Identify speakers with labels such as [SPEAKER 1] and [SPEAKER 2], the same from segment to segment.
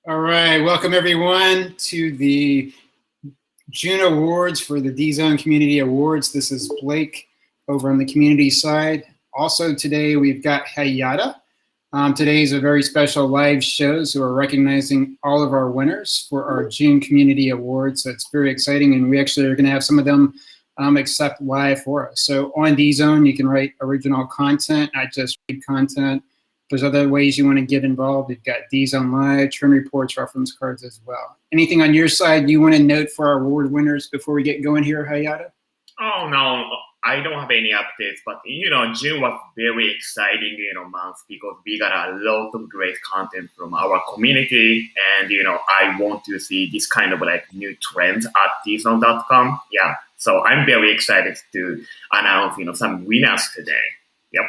[SPEAKER 1] All right, welcome everyone to the June Awards for the DZone Community Awards. This is Blake over on the community side. Also today we've got Hyatt. Today is a very special live show, so we're recognizing all of our winners for our June Community Awards. So it's very exciting, and we actually are going to have some of them accept live for us. So on DZone, you can write original content, not just read content. There's other ways you want to get involved. You've got DZone Live, trend reports, reference cards as well. Anything on your side you want to note for our award winners before we get going here, Hyatt?
[SPEAKER 2] Oh, no, I don't have any updates, but, June was very exciting, month because we got a lot of great content from our community. And, I want to see this kind of new trends at DZone.com. Yeah, so I'm very excited to announce, some winners today. Yep.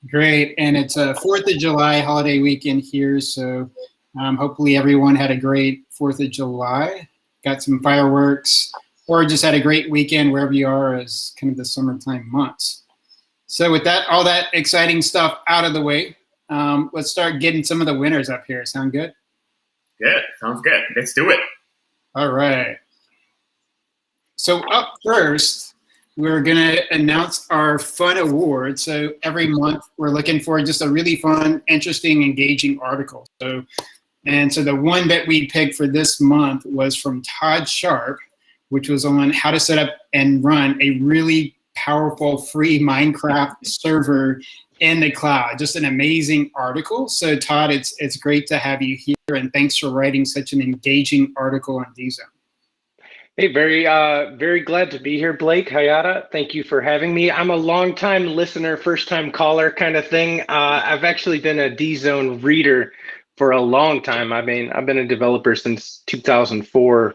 [SPEAKER 1] Great, and it's a 4th of July holiday weekend here, so hopefully everyone had a great 4th of July, got some fireworks, or just had a great weekend wherever you are as kind of the summertime months. So with that, all that exciting stuff out of the way, let's start getting some of the winners up here. Sound good?
[SPEAKER 2] Good, sounds good. Let's do it.
[SPEAKER 1] All right. So up first, we're going to announce our fun award. So every month we're looking for just a really fun, interesting, engaging article. So the one that we picked for this month was from Todd Sharp, which was on how to set up and run a really powerful free Minecraft server in the cloud. Just an amazing article. So Todd, it's great to have you here, and thanks for writing such an engaging article on DZone.
[SPEAKER 3] Hey, very glad to be here, Blake. Hyatt, thank you for having me. I'm a long-time listener, first-time caller kind of thing. I've actually been a DZone reader for a long time. I mean, I've been a developer since 2004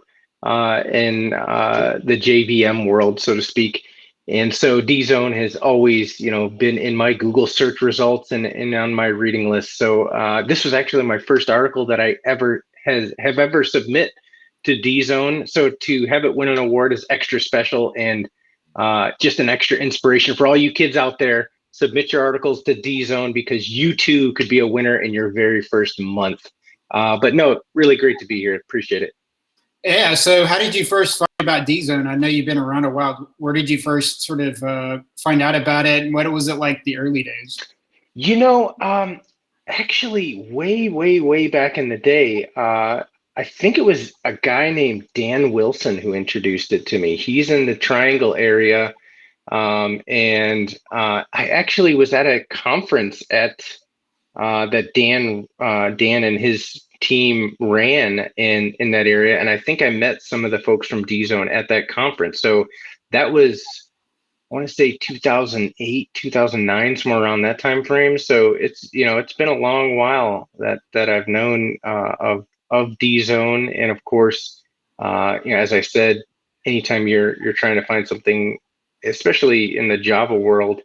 [SPEAKER 3] in the JVM world, so to speak. And so DZone has always, been in my Google search results and on my reading list. So this was actually my first article that I have ever submit to DZone. So to have it win an award is extra special, and just an extra inspiration for all you kids out there. Submit your articles to DZone because you too could be a winner in your very first month. But no, really great to be here. Appreciate it.
[SPEAKER 1] Yeah, so how did you first find about DZone? I know you've been around a while. Where did you first sort of find out about it, and what was it like the early days?
[SPEAKER 3] Actually way back in the day, I think it was a guy named Dan Wilson who introduced it to me. He's in the Triangle area, and I actually was at a conference that Dan and his team ran in that area, and I think I met some of the folks from DZone at that conference. So that was, I want to say 2008, 2009, somewhere around that time frame. So it's been a long while that I've known of DZone, and of course, as I said, anytime you're trying to find something, especially in the Java world,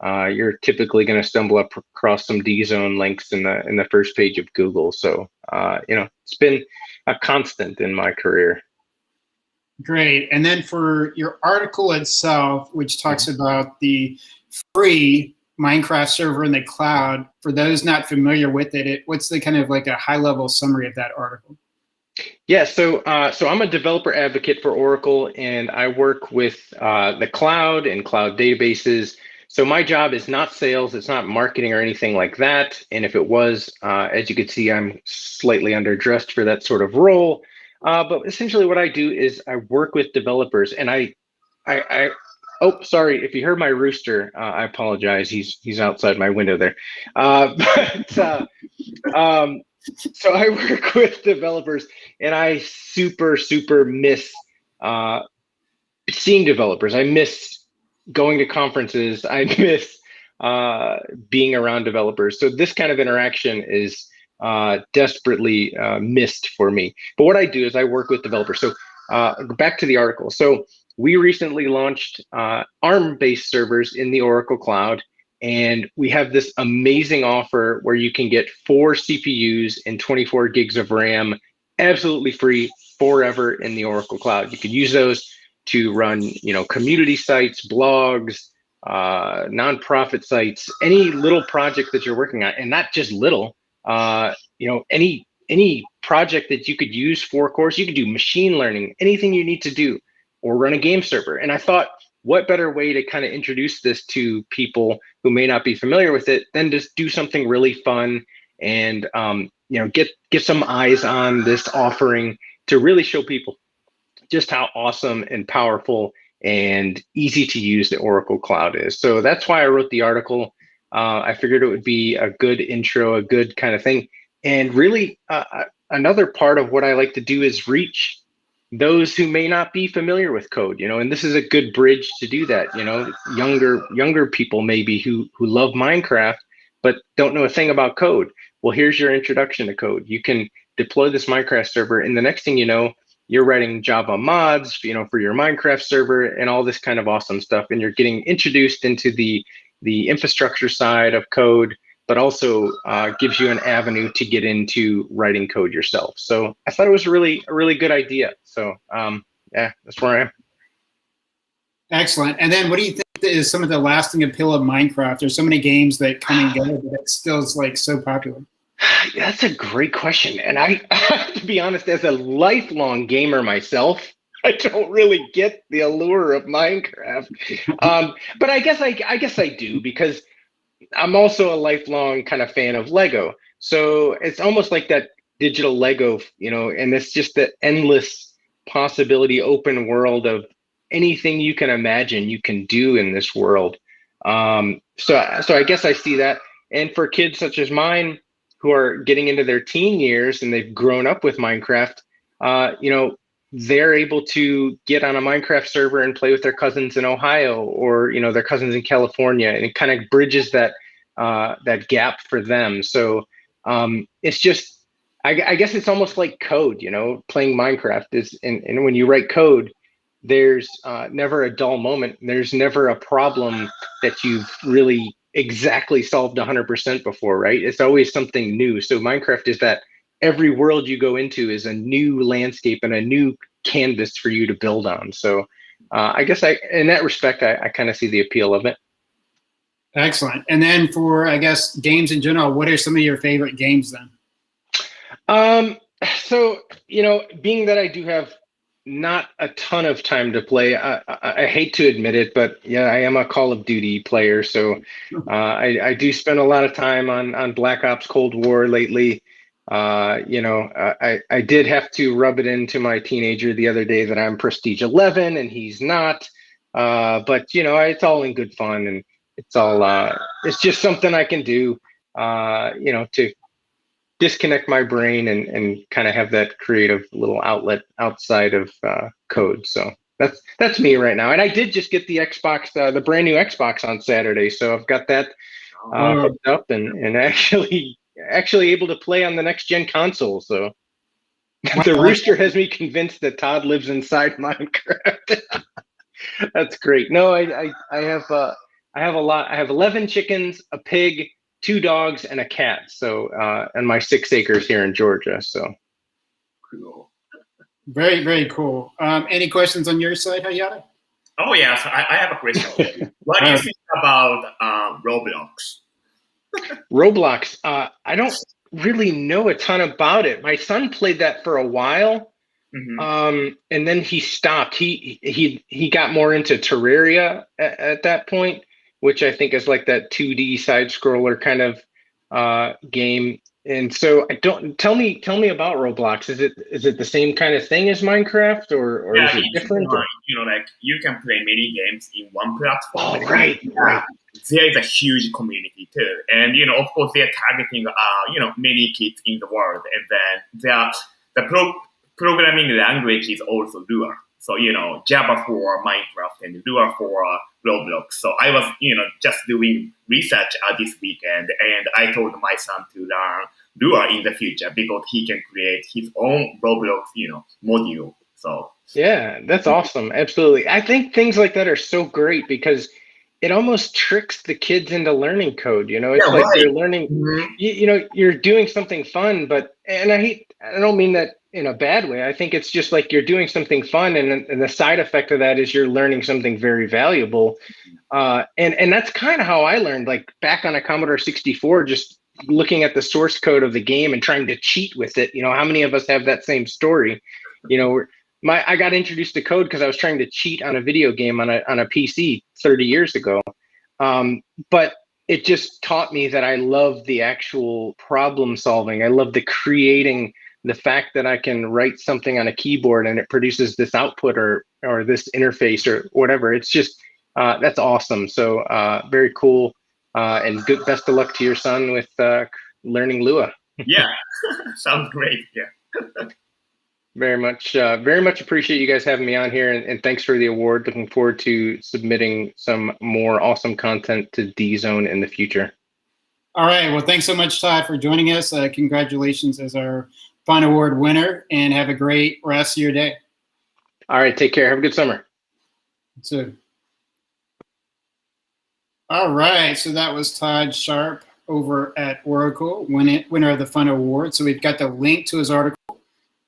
[SPEAKER 3] you're typically going to stumble up across some DZone links in the first page of Google. So it's been a constant in my career.
[SPEAKER 1] Great. And then for your article itself, which talks about the free Minecraft server in the cloud, for those not familiar with it, what's the kind of like a high-level summary of that article?
[SPEAKER 3] Yeah, so I'm a developer advocate for Oracle, and I work with the cloud and cloud databases. So my job is not sales, it's not marketing or anything like that. And if it was, as you can see, I'm slightly underdressed for that sort of role. But essentially what I do is I work with developers, and oh, sorry, if you heard my rooster, I apologize. He's outside my window there. So I work with developers, and I super miss seeing developers. I miss going to conferences. I miss being around developers. So this kind of interaction is desperately missed for me. But what I do is I work with developers. So back to the article. So we recently launched ARM-based servers in the Oracle Cloud, and we have this amazing offer where you can get 4 CPUs and 24 gigs of RAM absolutely free forever in the Oracle Cloud. You can use those to run, community sites, blogs, nonprofit sites, any little project that you're working on, and not just little, any any project that you could use for course. You could do machine learning, anything you need to do, or run a game server. And I thought, what better way to kind of introduce this to people who may not be familiar with it than just do something really fun and get some eyes on this offering to really show people just how awesome and powerful and easy to use the Oracle Cloud is. So that's why I wrote the article. I figured it would be a good intro, a good kind of thing. And really, another part of what I like to do is reach those who may not be familiar with code, and this is a good bridge to do that. Younger people maybe who love Minecraft, but don't know a thing about code. Well, here's your introduction to code. You can deploy this Minecraft server, and the next thing you know, you're writing Java mods, for your Minecraft server and all this kind of awesome stuff. And you're getting introduced into the infrastructure side of code, but also gives you an avenue to get into writing code yourself. So I thought it was a really good idea. So yeah, that's where I am.
[SPEAKER 1] Excellent. And then what do you think is some of the lasting appeal of Minecraft? There's so many games that come and go, but it still is like so popular.
[SPEAKER 3] Yeah, that's a great question. And I have to be honest, as a lifelong gamer myself, I don't really get the allure of Minecraft. But I guess I do, because I'm also a lifelong kind of fan of Lego. So it's almost like that digital Lego, and it's just the endless possibility, open world of anything you can imagine you can do in this world. So I guess I see that. And for kids such as mine who are getting into their teen years and they've grown up with Minecraft, they're able to get on a Minecraft server and play with their cousins in Ohio or, their cousins in California, and it kind of bridges that gap for them. So it's just, I guess it's almost like code, playing Minecraft is, and when you write code, there's never a dull moment. There's never a problem that you've really exactly solved 100% before, right? It's always something new. So Minecraft is that every world you go into is a new landscape and a new canvas for you to build on. So I guess in that respect, I kind of see the appeal of it.
[SPEAKER 1] Excellent. And then for, I guess, games in general, what are some of your favorite games then?
[SPEAKER 3] So, being that I do have not a ton of time to play, I hate to admit it, but yeah, I am a Call of Duty player. So I do spend a lot of time on Black Ops Cold War lately. I did have to rub it into my teenager the other day that I'm Prestige 11 and he's not. But it's all in good fun, and it's just something I can do, to disconnect my brain and kind of have that creative little outlet outside of code. So that's me right now. And I did just get the Xbox, the brand new Xbox on Saturday. So I've got that hooked up and actually able to play on the next gen console. So the rooster has me convinced that Todd lives inside Minecraft. That's great. No, I have a lot. I have 11 chickens, a pig, 2 dogs, and a cat. So and my 6 acres here in Georgia. So
[SPEAKER 2] Cool.
[SPEAKER 1] Very, very cool. Any questions on your side, Hayata?
[SPEAKER 2] Oh yeah, so I have a question. What do you think about Roblox?
[SPEAKER 3] Roblox, I don't really know a ton about it. My son played that for a while, and then he stopped. He got more into Terraria at that point, which I think is like that 2D side scroller kind of game. And so tell me about Roblox. Is it the same kind of thing as Minecraft, or is it different?
[SPEAKER 2] Like you can play many games in one platform.
[SPEAKER 3] Oh, right.
[SPEAKER 2] There is a huge community too, and of course they're targeting many kids in the world, and then the programming language is also Lua. So Java for Minecraft and Lua for Roblox. So I was just doing research this weekend, and I told my son to learn Lua in the future because he can create his own Roblox module. So
[SPEAKER 3] yeah, that's awesome. Absolutely. I think things like that are so great because it almost tricks the kids into learning code. It's like they're learning, you're doing something fun, and I don't mean that in a bad way. I think it's just like you're doing something fun, and the side effect of that is you're learning something very valuable. And that's kind of how I learned, like back on a Commodore 64, just looking at the source code of the game and trying to cheat with it. How many of us have that same story? I got introduced to code because I was trying to cheat on a video game on a PC 30 years ago. But it just taught me that I love the actual problem solving. I love the creating, the fact that I can write something on a keyboard and it produces this output or this interface or whatever. It's just, that's awesome. So very cool. And best of luck to your son with learning Lua.
[SPEAKER 2] Yeah, sounds great. Yeah.
[SPEAKER 3] Very much appreciate you guys having me on here, and thanks for the award. Looking forward to submitting some more awesome content to DZone in the future.
[SPEAKER 1] All right. Well, thanks so much, Todd, for joining us. Congratulations as our Fun Award winner, and have a great rest of your day.
[SPEAKER 3] All right. Take care. Have a good summer.
[SPEAKER 1] So, all right. So that was Todd Sharp over at Oracle, winner of the Fun Award. So we've got the link to his article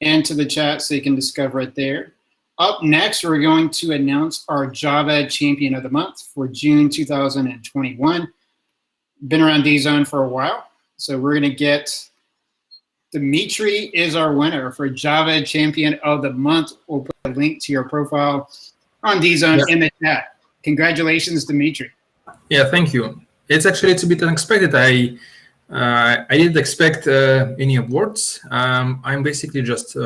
[SPEAKER 1] and to the chat so you can discover it there. Up next, we're going to announce our Java Champion of the Month for June 2021. Been around DZone for a while, so we're going to get Dimitri is our winner for Java Champion of the Month. We'll put a link to your profile on DZone in the chat. Congratulations, Dimitri.
[SPEAKER 4] Yeah, thank you. It's a bit unexpected. I didn't expect any awards. I'm basically just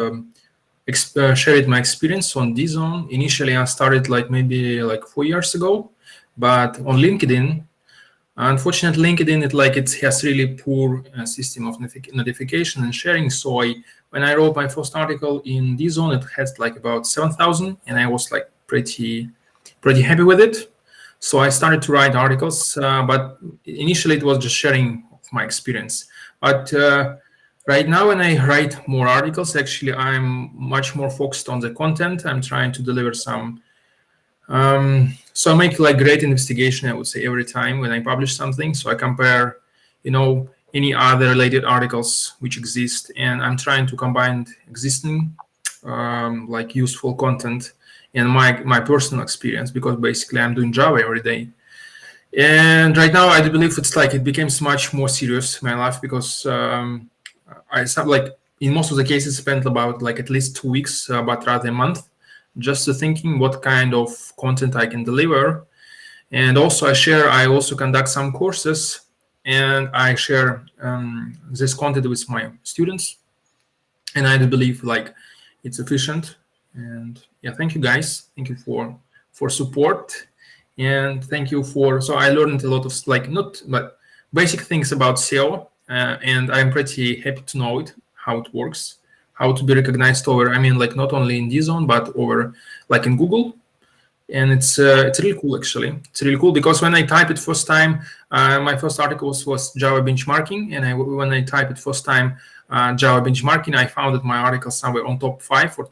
[SPEAKER 4] sharing my experience on DZone. Initially, I started maybe 4 years ago, but on LinkedIn. Unfortunately, LinkedIn it has really poor system of notification and sharing. So when I wrote my first article in DZone, it has about 7,000, and I was pretty happy with it. So I started to write articles, but initially it was just sharing my experience. But right now, when I write more articles, actually I'm much more focused on the content. I'm trying to deliver some. So I make great investigation, I would say, every time when I publish something. So I compare, any other related articles which exist, and I'm trying to combine existing useful content and my personal experience, because basically I'm doing Java every day. And right now, I do believe it becomes much more serious in my life, because I in most of the cases spent about at least 2 weeks, but rather a month, just thinking what kind of content I can deliver. And also I also conduct some courses, and I share this content with my students. And I do believe it's efficient. And yeah, thank you guys. Thank you for support. And thank you so I learned a lot of not basic things about SEO, and I'm pretty happy to know how it works, how to be recognized over, not only in DZone, but over in Google. And it's really cool, actually. It's really cool because when I type it first time, my first article was Java benchmarking, and when I type it first time, Java benchmarking, I found that my article somewhere on top 5 or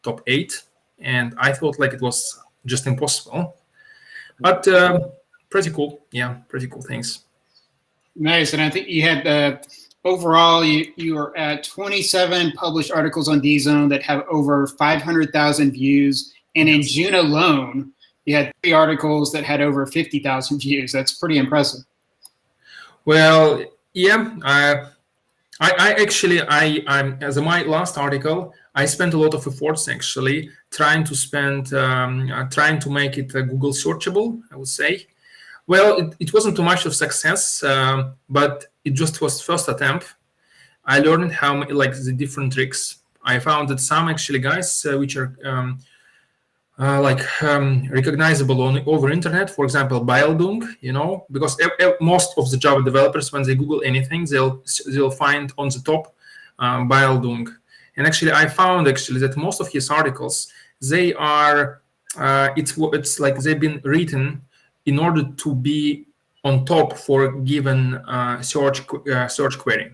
[SPEAKER 4] top 8, and I thought it was just impossible. But pretty cool. Yeah, pretty cool. Thanks.
[SPEAKER 1] Nice. And I think you had overall, you are at 27 published articles on DZone that have over 500,000 views. And in June alone, you had 3 articles that had over 50,000 views. That's pretty impressive.
[SPEAKER 4] Well, yeah. I'm as my last article, I spent a lot of efforts actually trying to make it Google searchable, I would say. Well, it wasn't too much of success, but it just was first attempt. I learned how the different tricks. I found that some actually guys which are recognizable over internet, for example, Bildung, because most of the Java developers, when they Google anything, they'll find on the top Bildung. And actually, I found that most of his articles, they are, it's like they've been written in order to be on top for a given search query.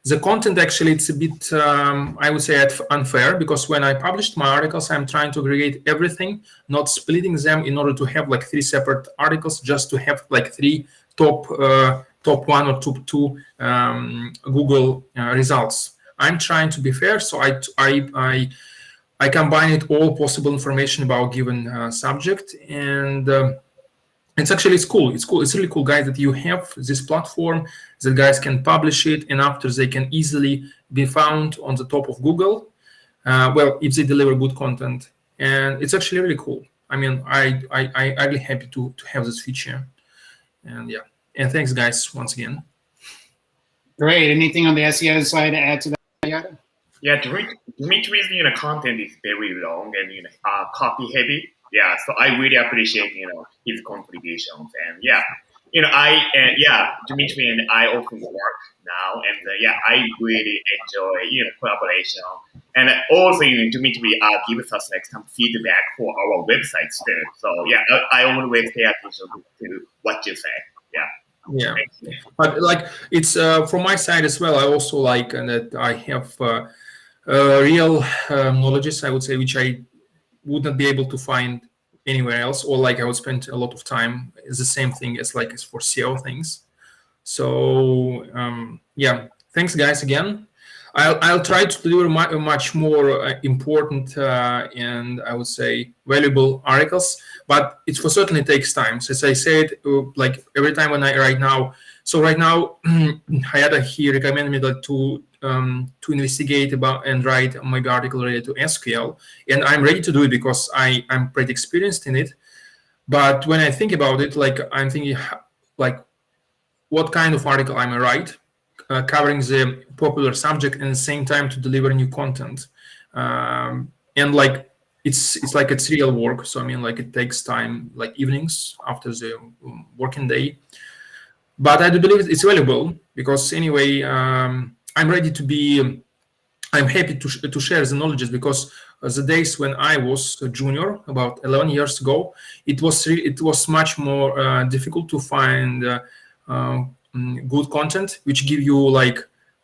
[SPEAKER 4] The content actually, it's a bit, I would say, unfair, because when I published my articles, I'm trying to aggregate everything, not splitting them in order to have 3 separate articles, just to have 3 top 1 or top 2 Google results. I'm trying to be fair, so I combined all possible information about given subject, and it's cool. It's really cool, guys, that you have this platform that guys can publish it, and after they can easily be found on the top of Google. Well, if they deliver good content, and it's actually really cool. I mean, I'm really happy to have this feature, and yeah, and thanks, guys, once again.
[SPEAKER 1] Great. Anything on the SEO side to add to that?
[SPEAKER 2] Yeah, Dimitri's content is very long and copy heavy. Yeah, so I really appreciate his contributions, and Dimitri and I often work now, and I really enjoy collaboration, and also Dimitri gives us like some feedback for our websites too. So I always pay attention to what you say.
[SPEAKER 4] Yeah, but like it's from my side as well. I also like that I have real knowledges, I would say, which I would not be able to find anywhere else, or like I would spend a lot of time. It's the same thing as like as for SEO things. So thanks, guys, again. I'll try to deliver much more important and I would say valuable articles, but it for certainly takes time. So as I said, like every time when I right now, Hyatt, he recommended me that to investigate about and write maybe article related to SQL, and I'm ready to do it because I'm pretty experienced in it. But when I think about it, like I'm thinking like what kind of article I'm gonna write, covering the popular subject and at the same time to deliver new content, and like it's like it's real work. So I mean, like it takes time, like evenings after the working day. But I do believe it's valuable because anyway, I'm ready to be. I'm happy to share the knowledge because the days when I was a junior, about 11 years ago, it was much more difficult to find good content which give you like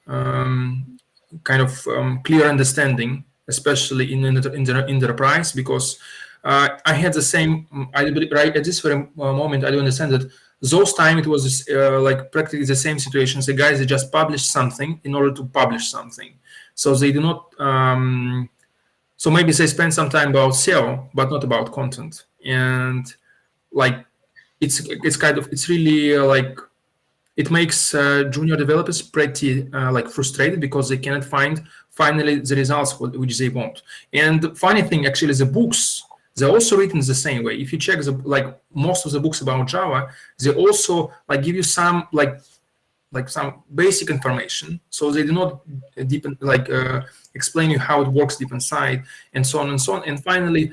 [SPEAKER 4] kind of clear understanding, especially in enterprise, because I had the same. I believe right at this very moment I do understand that those time it was like practically the same situations. The guys, they just publish something in order to publish something, so they do not. So maybe they spend some time about SEO, but not about content, and like it's really like it makes junior developers pretty like frustrated because they cannot find finally the results which they want. And the funny thing actually is the books, they're also written the same way. If you check like most of the books about Java, they also like give you some like some basic information. So they do not deepen like explain you how it works deep inside and so on and so on. And finally,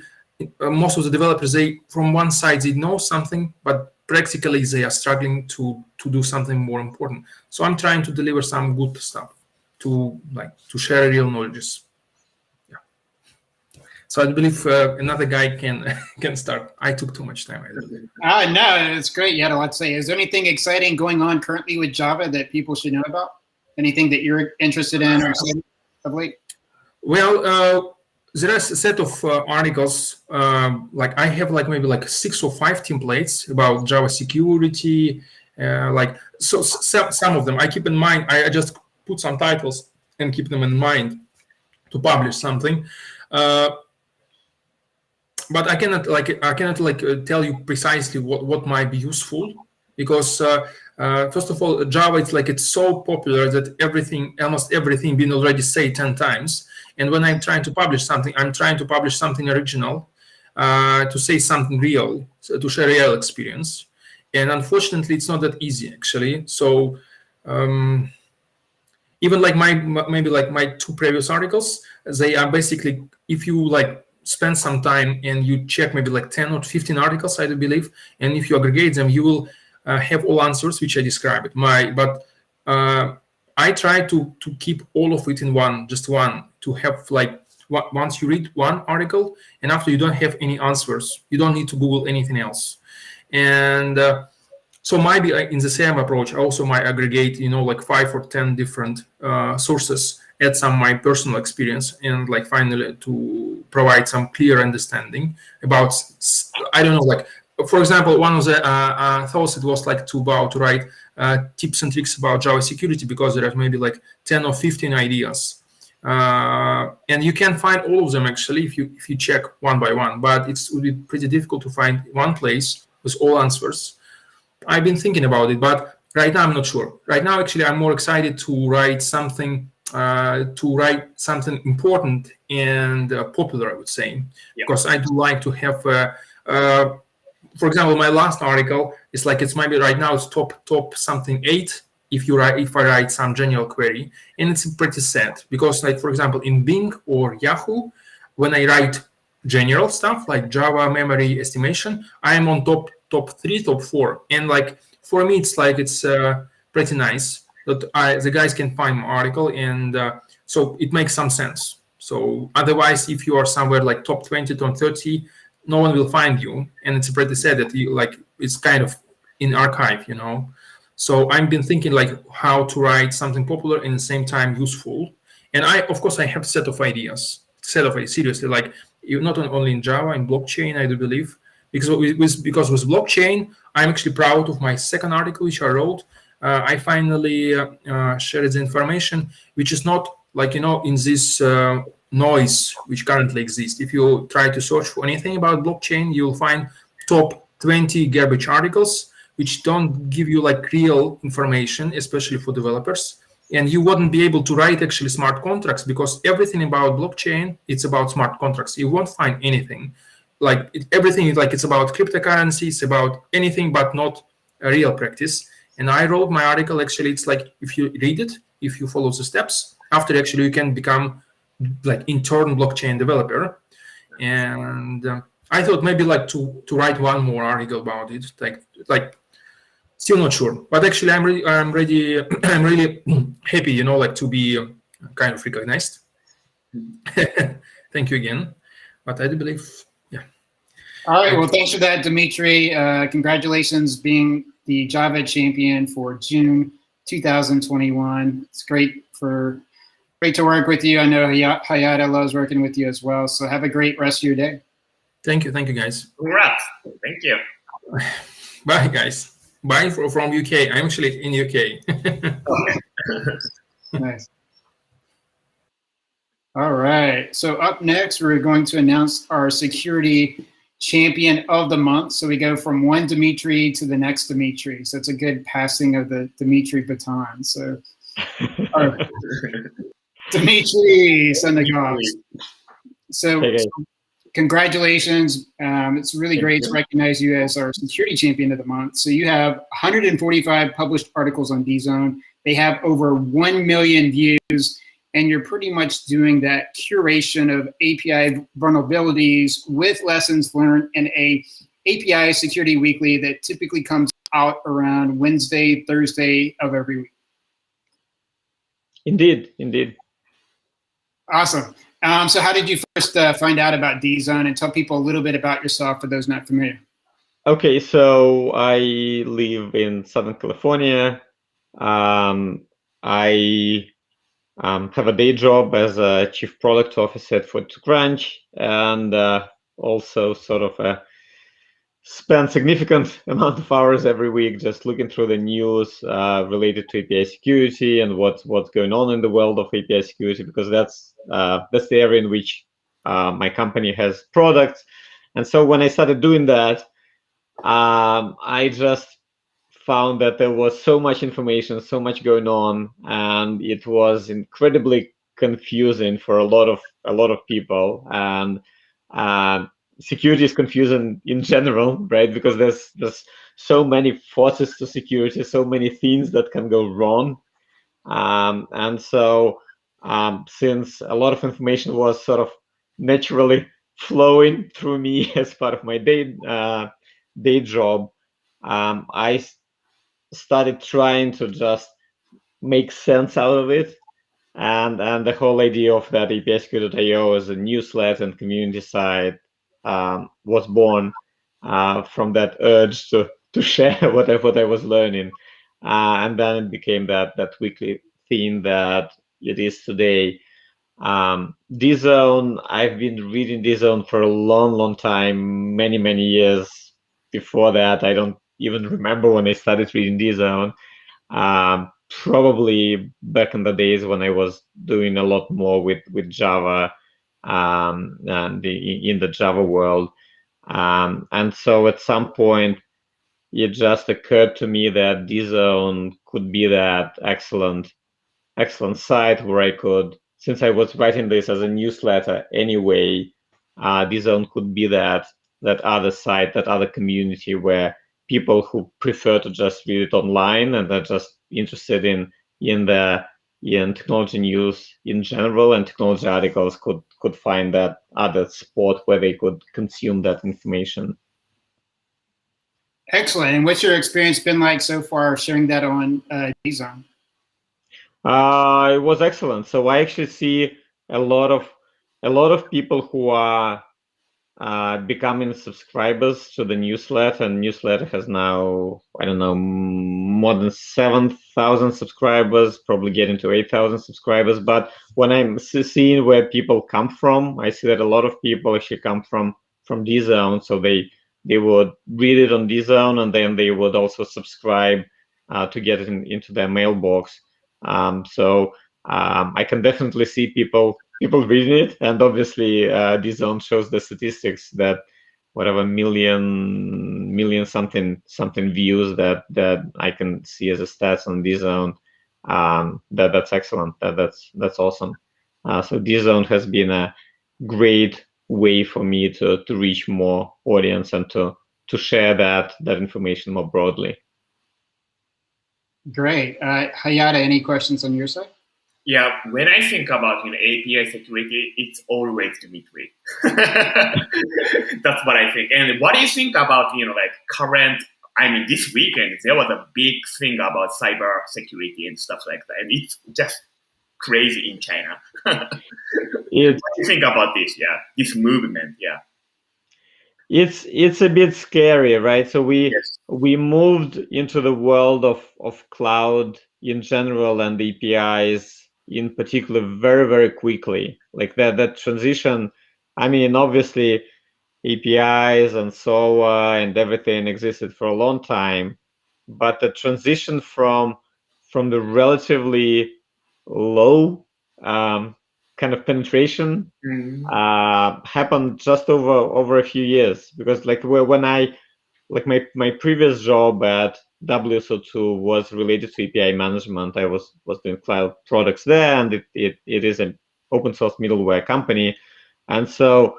[SPEAKER 4] most of the developers, they from one side they know something, but practically they are struggling to do something more important. So I'm trying to deliver some good stuff to share real knowledge. Yeah. So I believe another guy can start. I took too much time.
[SPEAKER 1] No, it's great. You had a lot to say. Is there anything exciting going on currently with Java that people should know about? Anything that you're interested in or excited of late?
[SPEAKER 4] Well, there are a set of articles, like I have like maybe like 6 or 5 templates about Java security, like so some of them I keep in mind. I just put some titles and keep them in mind to publish something. But I cannot tell you precisely what might be useful because first of all, Java it's so popular that almost everything been already said 10 times. And when I'm trying to publish something, I'm trying to publish something original, to say something real, so to share real experience. And unfortunately, it's not that easy actually. So even like my 2 previous articles, they are basically, if you like spend some time and you check maybe like 10 or 15 articles, I do believe, and if you aggregate them, you will have all answers which I described. I try to keep all of it in one, to have like once you read one article and after you don't have any answers, you don't need to Google anything else. And so maybe in the same approach, I also might aggregate, like 5 or 10 different sources, add some of my personal experience, and like finally to provide some clear understanding about, I don't know, like for example, one of the thoughts it was like to write tips and tricks about Java security, because there are maybe like 10 or 15 ideas. And you can find all of them actually if you check one by one, but it would be pretty difficult to find one place with all answers. I've been thinking about it, but right now I'm not sure. Right now, actually, I'm more excited to write something important and popular, I would say, because I do like to have. For example, my last article is like it's maybe right now it's top something 8 if I write some general query, and it's pretty sad because, like, for example, in Bing or Yahoo, when I write general stuff like Java memory estimation, I am on top 3, top 4, and like for me it's pretty nice that the guys can find my article, and so it makes some sense. So otherwise, if you are somewhere like top 20, top 30, no one will find you, and it's pretty sad that it's kind of in archive, So I've been thinking like how to write something popular and at the same time useful. And of course, I have a set of ideas, seriously, like not only in Java, in blockchain, I do believe, because with blockchain, I'm actually proud of my second article, which I wrote. I finally shared the information, which is not like, in this noise which currently exists. If you try to search for anything about blockchain, you'll find top 20 garbage articles, which don't give you like real information, especially for developers. And you wouldn't be able to write actually smart contracts because everything about blockchain, it's about smart contracts. You won't find anything like everything like it's about cryptocurrency, it's about anything but not a real practice. And I wrote my article, actually, it's like if you read it, if you follow the steps, after actually you can become like intern blockchain developer. And I thought maybe like to write one more article about it, like still not sure, but actually I'm really happy, like to be kind of recognized. Thank you again. But I do believe, yeah.
[SPEAKER 1] All right, well, thanks for that, Dmitry. Congratulations being the Java champion for June 2021. It's great to work with you. I know Hyatt loves working with you as well. So have a great rest of your day.
[SPEAKER 4] Thank you, guys.
[SPEAKER 2] Congrats. Thank you.
[SPEAKER 4] Bye, guys. Bye from UK. I'm actually in UK.
[SPEAKER 1] Nice. All right. So up next, we're going to announce our security champion of the month. So we go from one Dmitry to the next Dmitry. So it's a good passing of the Dmitry baton. So Dmitry Sendegovs. So congratulations. It's really great to recognize you as our security champion of the month. So you have 145 published articles on DZone. They have over 1 million views, and you're pretty much doing that curation of API vulnerabilities with lessons learned in a API security weekly that typically comes out around Wednesday, Thursday of every week.
[SPEAKER 5] Indeed.
[SPEAKER 1] Awesome. So how did you first find out about DZone, and tell people a little bit about yourself for those not familiar?
[SPEAKER 5] Okay, so I live in Southern California. I have a day job as a chief product officer for TechCrunch, and also sort of spend significant amount of hours every week just looking through the news related to API security and what's going on in the world of API security, because that's the area in which my company has products. And so when I started doing that, I just found that there was so much information, so much going on, and it was incredibly confusing for a lot of people. And security is confusing in general, right? Because there's so many forces to security, so many things that can go wrong. And so since a lot of information was sort of naturally flowing through me as part of my day job, I started trying to just make sense out of it. And the whole idea of that APISecurity.io as a newsletter and community site was born from that urge to share what I was learning. And then it became that weekly theme that it is today. DZone, I've been reading DZone for a long time, many years. Before that, I don't even remember when I started reading DZone. Probably back in the days when I was doing a lot more with Java and in the Java world. And so at some point, it just occurred to me that DZone could be that excellent site where I could, since I was writing this as a newsletter anyway, DZone could be that other site, that other community where people who prefer to just read it online and are just interested in technology news in general and technology articles could find that other spot where they could consume that information.
[SPEAKER 1] Excellent. And what's your experience been like so far sharing that on DZone?
[SPEAKER 5] It was excellent. So I actually see a lot of people who are becoming subscribers to the newsletter, and newsletter has now, I don't know, more than 7,000 subscribers, probably getting to 8,000 subscribers. But when I'm seeing where people come from, I see that a lot of people actually come from DZone. So they would read it on DZone, and then they would also subscribe to get it into their mailbox. So I can definitely see people reading it, and obviously DZone shows the statistics that whatever million something views that I can see as a stats on DZone. That's excellent. That's awesome. So DZone has been a great way for me to reach more audience and to share that information more broadly.
[SPEAKER 1] Great. Hyatt, any questions on your side?
[SPEAKER 2] Yeah, when I think about API security, it's always Dmitry. That's what I think. And what do you think about like current? I mean, this weekend there was a big thing about cyber security and stuff like that, and it's just crazy in China. What do you think about this? Yeah, this movement. Yeah,
[SPEAKER 5] it's a bit scary, right? So we moved into the world of cloud in general and APIs in particular very, very quickly. Like that transition. I mean, obviously APIs and SOA and everything existed for a long time, but the transition from the relatively low kind of penetration happened just over a few years, because like when I my previous job at WSO2 was related to API management. I was doing cloud products there, and it is an open source middleware company. And so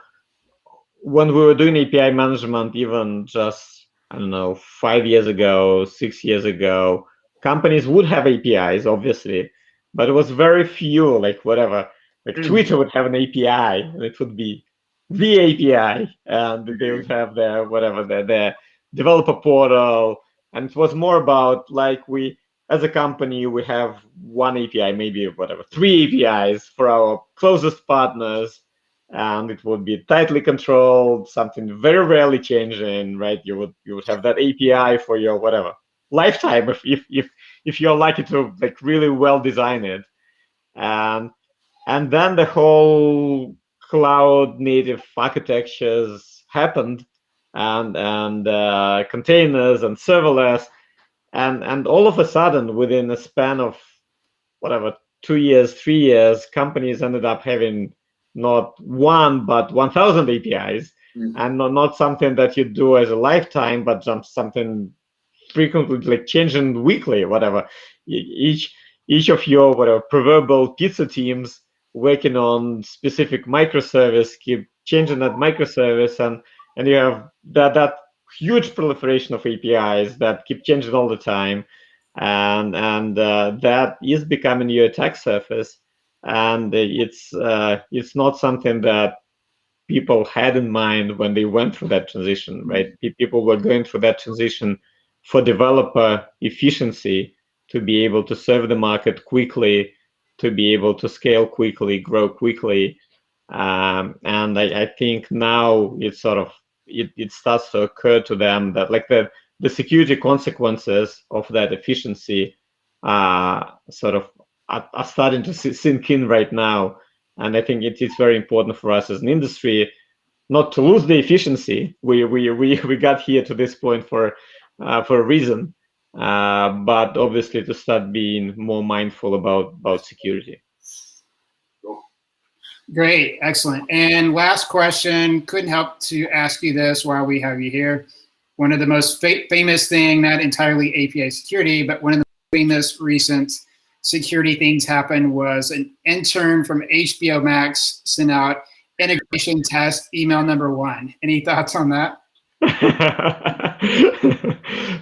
[SPEAKER 5] when we were doing API management, even just, I don't know, 5 years ago, 6 years ago, companies would have APIs, obviously, but it was very few, like whatever, like Twitter would have an API, and it would be the API, and they would have their developer portal, and it was more about like we, as a company, we have one API, maybe whatever, 3 APIs for our closest partners, and it would be tightly controlled, something very rarely changing, right? You would have that API for your whatever lifetime if you're lucky to like really well design it, and then the whole cloud native architectures happened, and containers and serverless, and all of a sudden, within a span of whatever 2 years, 3 years, companies ended up having not one but 1,000 APIs, and not something that you do as a lifetime, but just something frequently, like changing weekly, whatever. Each of your whatever proverbial pizza teams working on specific microservice keep changing that microservice, and you have that huge proliferation of APIs that keep changing all the time, and that is becoming your attack surface, and it's not something that people had in mind when they went through that transition, right? People were going through that transition for developer efficiency, to be able to serve the market quickly, to be able to scale quickly, grow quickly. And I think now it sort of, it starts to occur to them that like the security consequences of that efficiency sort of are starting to sink in right now. And I think it's very important for us as an industry not to lose the efficiency. We got here to this point for a reason, but obviously to start being more mindful about security.
[SPEAKER 1] Great, excellent. And last question, couldn't help to ask you this while we have you here. one of the most famous thing, not entirely API security, but one of the famous recent security things happened was an intern from HBO Max sent out integration test email number 1. Any thoughts on that?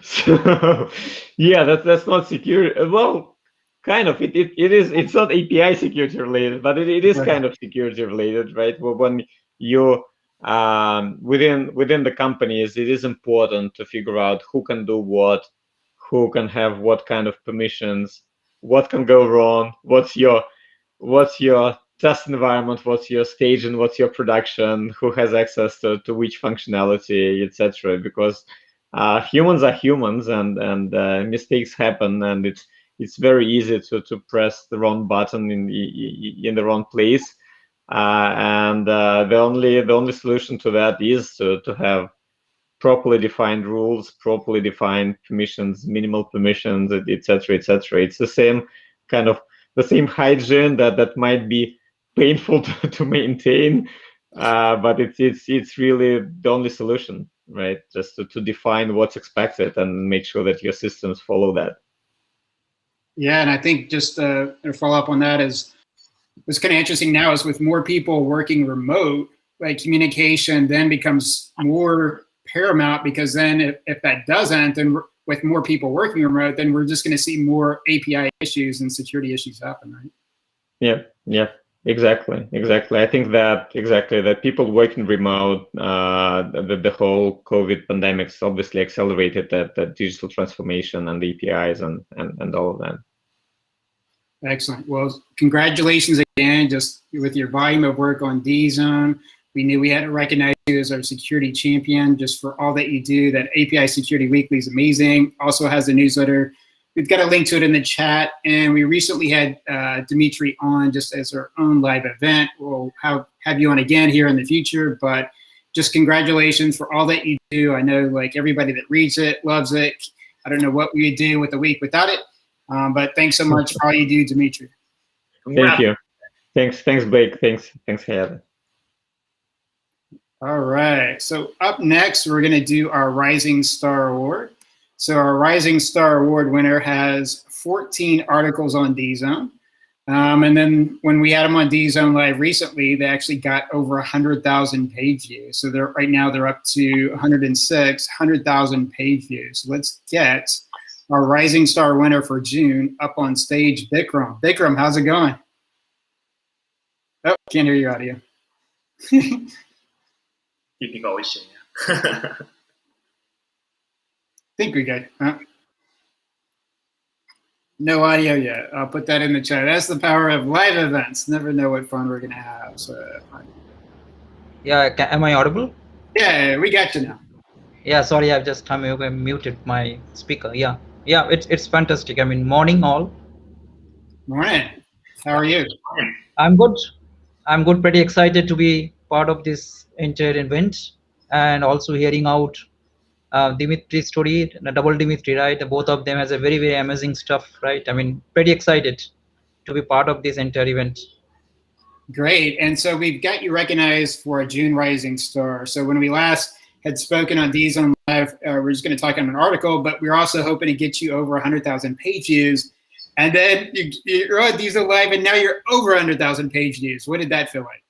[SPEAKER 5] So yeah, that's not secure. Well, kind of. It is. It's not API security related, but it is kind of security related, right? Well, when you within the companies, it is important to figure out who can do what, who can have what kind of permissions, what can go wrong, what's your test environment, what's your stage and what's your production, who has access to which functionality, etc. Because humans are humans, and mistakes happen, and it's very easy to press the wrong button in the wrong place. And the only solution to that is to have properly defined rules, properly defined permissions, minimal permissions, etc., etc. It's the same kind of the same hygiene that might be painful to maintain, but it's really the only solution, right? Just to define what's expected and make sure that your systems follow that.
[SPEAKER 1] Yeah, and I think just a follow up on that is what's kind of interesting now is with more people working remote, like communication then becomes more paramount, because then if that doesn't, then with more people working remote, then we're just going to see more API issues and security issues happen, right?
[SPEAKER 5] Yeah, exactly. I think that people working remote, the whole COVID pandemics obviously accelerated that digital transformation and the APIs and all of that.
[SPEAKER 1] Excellent. Well, congratulations again, just with your volume of work on DZone. We knew we had to recognize you as our security champion just for all that you do. That API Security Weekly is amazing. Also has a newsletter. We've got a link to it in the chat. And we recently had Dimitri on just as our own live event. We'll have you on again here in the future. But just congratulations for all that you do. I know like everybody that reads it loves it. I don't know what we'd do with the week without it. But thanks so much for all you do, Dimitri.
[SPEAKER 5] Thank you. Thanks, Blake. Thanks, Hyatt.
[SPEAKER 1] All right. So up next, we're going to do our Rising Star Award. So our Rising Star Award winner has 14 articles on DZone. And then when we had them on DZone Live recently, they actually got over 100,000 page views. So right now they're up to 100,000 page views. So let's get our Rising Star winner for June up on stage, Vikram. Vikram, how's it going? Oh, can't hear your audio.
[SPEAKER 2] Typical issue.
[SPEAKER 1] Think we good. No audio yet. I'll put that in the chat. That's the power of live events. Never know what fun we're gonna have. So,
[SPEAKER 6] yeah, am I audible?
[SPEAKER 1] Yeah, we got you now.
[SPEAKER 6] Yeah, sorry, I've just muted my speaker. Yeah, it's fantastic. I mean, morning all.
[SPEAKER 1] Morning. How are you?
[SPEAKER 6] I'm good. Pretty excited to be part of this entire event, and also hearing out Dimitri's story, double Dimitri, right? Both of them has a very, very amazing stuff, right? I mean, pretty excited to be part of this entire event.
[SPEAKER 1] Great. And so we've got you recognized for a June Rising Star. So when we last had spoken on DZone Live, we're just going to talk on an article, but we're also hoping to get you over 100,000 page views. And then you're on DZone Live, and now you're over 100,000 page views. What did that feel like?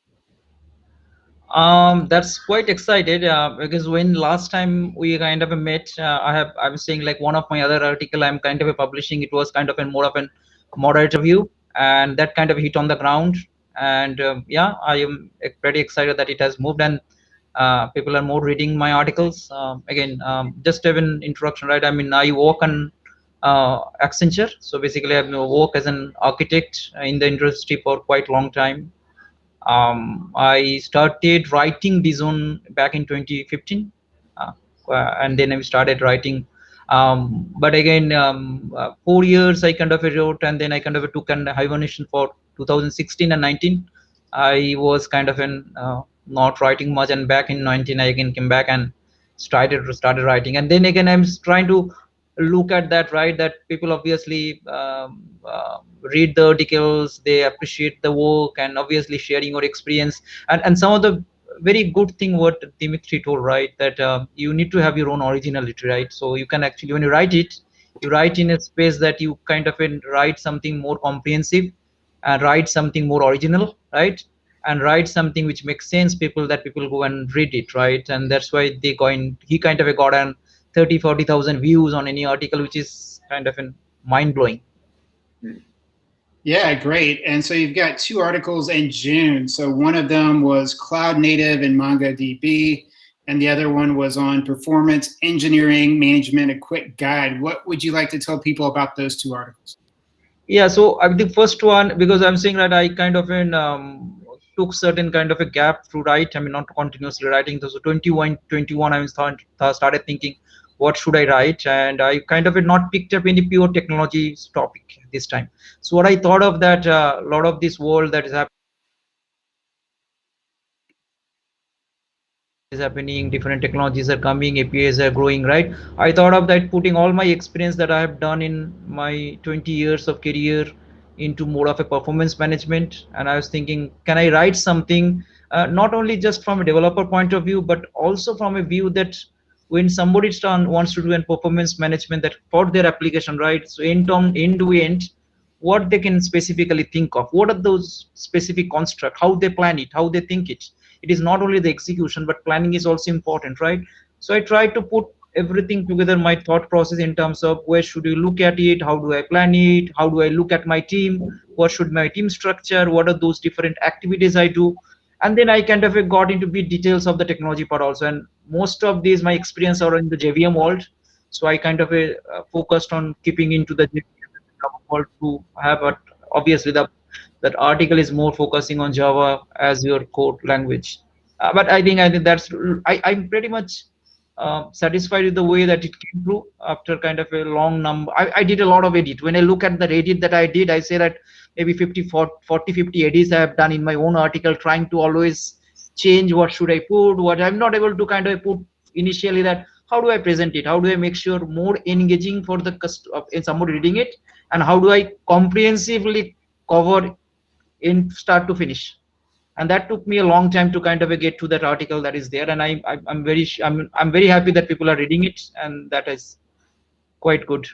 [SPEAKER 6] That's quite excited because when last time we kind of met, I was saying like one of my other article I'm kind of publishing, it was kind of more of a moderator view, and that kind of hit on the ground. And yeah, I am pretty excited that it has moved, and people are more reading my articles. Again, just have an introduction, right? I mean, I work on Accenture, so basically I've worked as an architect in the industry for quite a long time. I started writing DZone back in 2015, and then I started writing. But again, 4 years I kind of wrote, and then I kind of took an hibernation for 2016 and 19. I was kind of not writing much, and back in 19 I again came back and started writing. And then again I'm trying to look at that, right? That people obviously read the articles, they appreciate the work, and obviously sharing your experience. And some of the very good thing what Dimitri told, right? That you need to have your own originality, right? So you can actually, when you write it, you write in a space that you kind of write something more comprehensive and write something more original, right? And write something which makes sense people, that people go and read it, right? And that's why he kind of got an 30,000-40,000 views on any article, which is kind of mind-blowing.
[SPEAKER 1] Yeah, great. And so you've got 2 articles in June. So one of them was Cloud Native and MongoDB, and the other one was on Performance Engineering Management, a quick guide. What would you like to tell people about those 2 articles?
[SPEAKER 6] Yeah, so I think first one, because I'm saying that I kind of took certain kind of a gap to write. I mean, not continuously writing. So 21, I started thinking, what should I write? And I kind of not picked up any pure technology topic this time. So what I thought of that, a lot of this world that is happening, different technologies are coming, APIs are growing, right? I thought of that, putting all my experience that I have done in my 20 years of career into more of a performance management. And I was thinking, can I write something not only just from a developer point of view, but also from a view that when somebody wants to do a performance management that for their application, right? So end to end, what they can specifically think of, what are those specific constructs, how they plan it, how they think it. It is not only the execution, but planning is also important, right? So I try to put everything together, my thought process in terms of where should you look at it, how do I plan it, how do I look at my team, what should my team structure, what are those different activities I do. And then I kind of got into bit details of the technology part also. And most of these, my experience are in the JVM world. So I kind of focused on keeping into the JVM world to have, but obviously that article is more focusing on Java as your core language. But I think that's, I'm pretty much satisfied with the way that it came through after kind of a long number. I did a lot of edit. When I look at the edit that I did, I say that maybe 50 edits I have done in my own article, trying to always change what should I put, what I'm not able to kind of put initially, that how do I present it, how do I make sure more engaging for the somebody reading it, and how do I comprehensively cover in start to finish. And that took me a long time to kind of get to that article that is there. And I'm very happy that people are reading it, and that is quite good.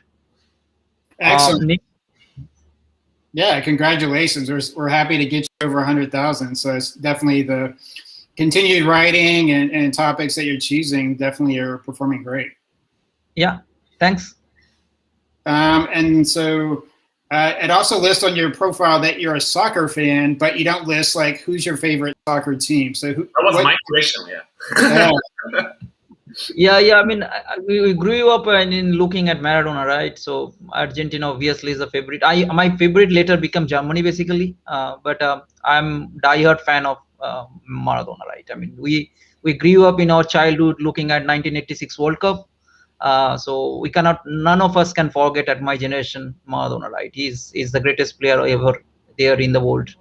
[SPEAKER 1] Excellent. Yeah, congratulations. We're happy to get you over 100,000. So it's definitely the continued writing and topics that you're choosing definitely are performing great.
[SPEAKER 6] Yeah, thanks.
[SPEAKER 1] And so it also lists on your profile that you're a soccer fan, but you don't list like who's your favorite soccer team. So
[SPEAKER 2] that was my question.
[SPEAKER 6] Yeah. Yeah. I mean, we grew up in looking at Maradona, right? So Argentina obviously is a favorite. My favorite later became Germany basically, but I'm diehard fan of Maradona, right? I mean, we grew up in our childhood looking at 1986 World Cup. So none of us can forget at my generation Maradona, right? He's the greatest player ever there in the world.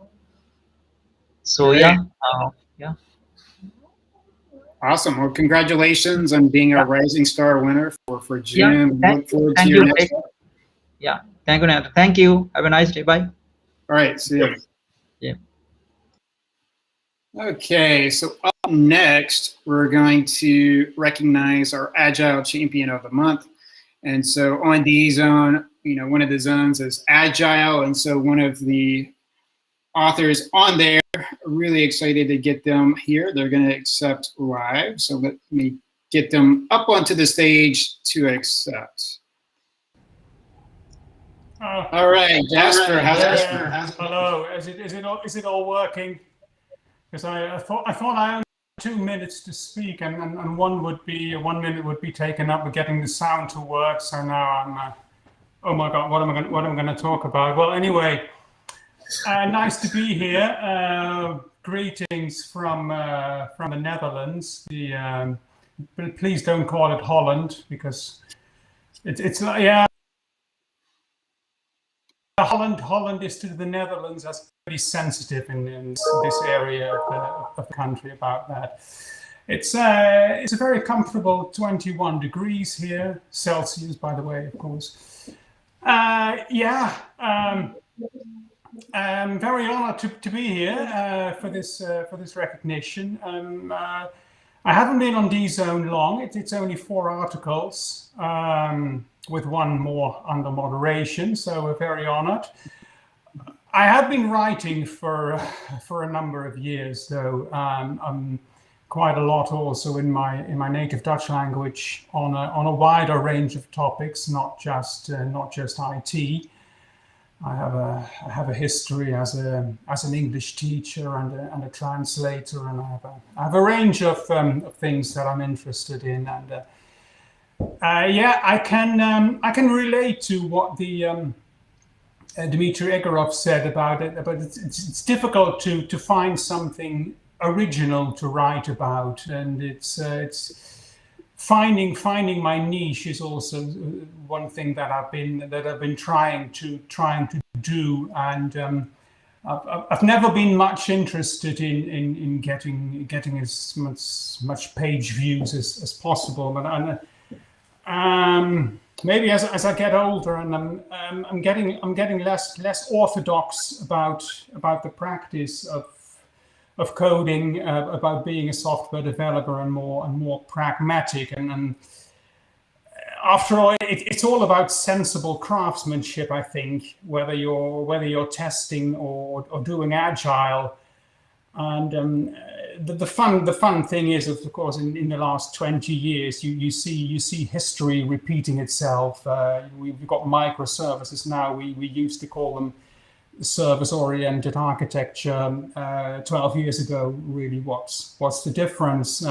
[SPEAKER 6] So
[SPEAKER 1] great.
[SPEAKER 6] yeah.
[SPEAKER 1] Awesome. Well, congratulations on being a Rising Star winner for June.
[SPEAKER 6] Yeah.
[SPEAKER 1] Look forward to your next one.
[SPEAKER 6] Yeah. Thank you, Nat. Thank you. Have a nice day. Bye.
[SPEAKER 1] All right. See you.
[SPEAKER 6] Yeah.
[SPEAKER 1] Okay. So up next, we're going to recognize our Agile Champion of the Month. And so on DZone, one of the zones is Agile. And so one of the authors on there, really excited to get them here. They're going to accept live. So let me get them up onto the stage to accept. All right, Jasper.
[SPEAKER 7] Hello. Is it all working? Because I thought I only had 2 minutes to speak, and 1 minute would be taken up with getting the sound to work. So now I'm, oh my God, what am I going to talk about? Well, anyway. Nice to be here. Greetings from the Netherlands. But please don't call it Holland, because it's like, yeah. Holland is to the Netherlands. That's pretty sensitive in this area of the country about that. It's a very comfortable 21 degrees here, Celsius, by the way, of course. I'm very honored to be here for this recognition. I haven't been on DZone long. It's only 4 articles, with one more under moderation, so we're very honored. I have been writing for a number of years, though, quite a lot also in my native Dutch language on a wider range of topics, not just IT. I have a history as an English teacher and a translator, and I have a range of things that I'm interested in, and yeah, I can relate to what the Dmitry Egorov said about it. But it's difficult to find something original to write about, and it's finding my niche is also one thing that I've been trying to do, and I've never been much interested in getting as much page views as possible, but maybe as I get older and I'm getting less orthodox about the practice of coding, about being a software developer, and more pragmatic, and after all, it's all about sensible craftsmanship. I think whether you're testing or doing Agile, and the fun thing is, of course, in the last 20 years, you see history repeating itself. We've got microservices now. We used to call them service-oriented architecture 12 years ago. Really, what's the difference?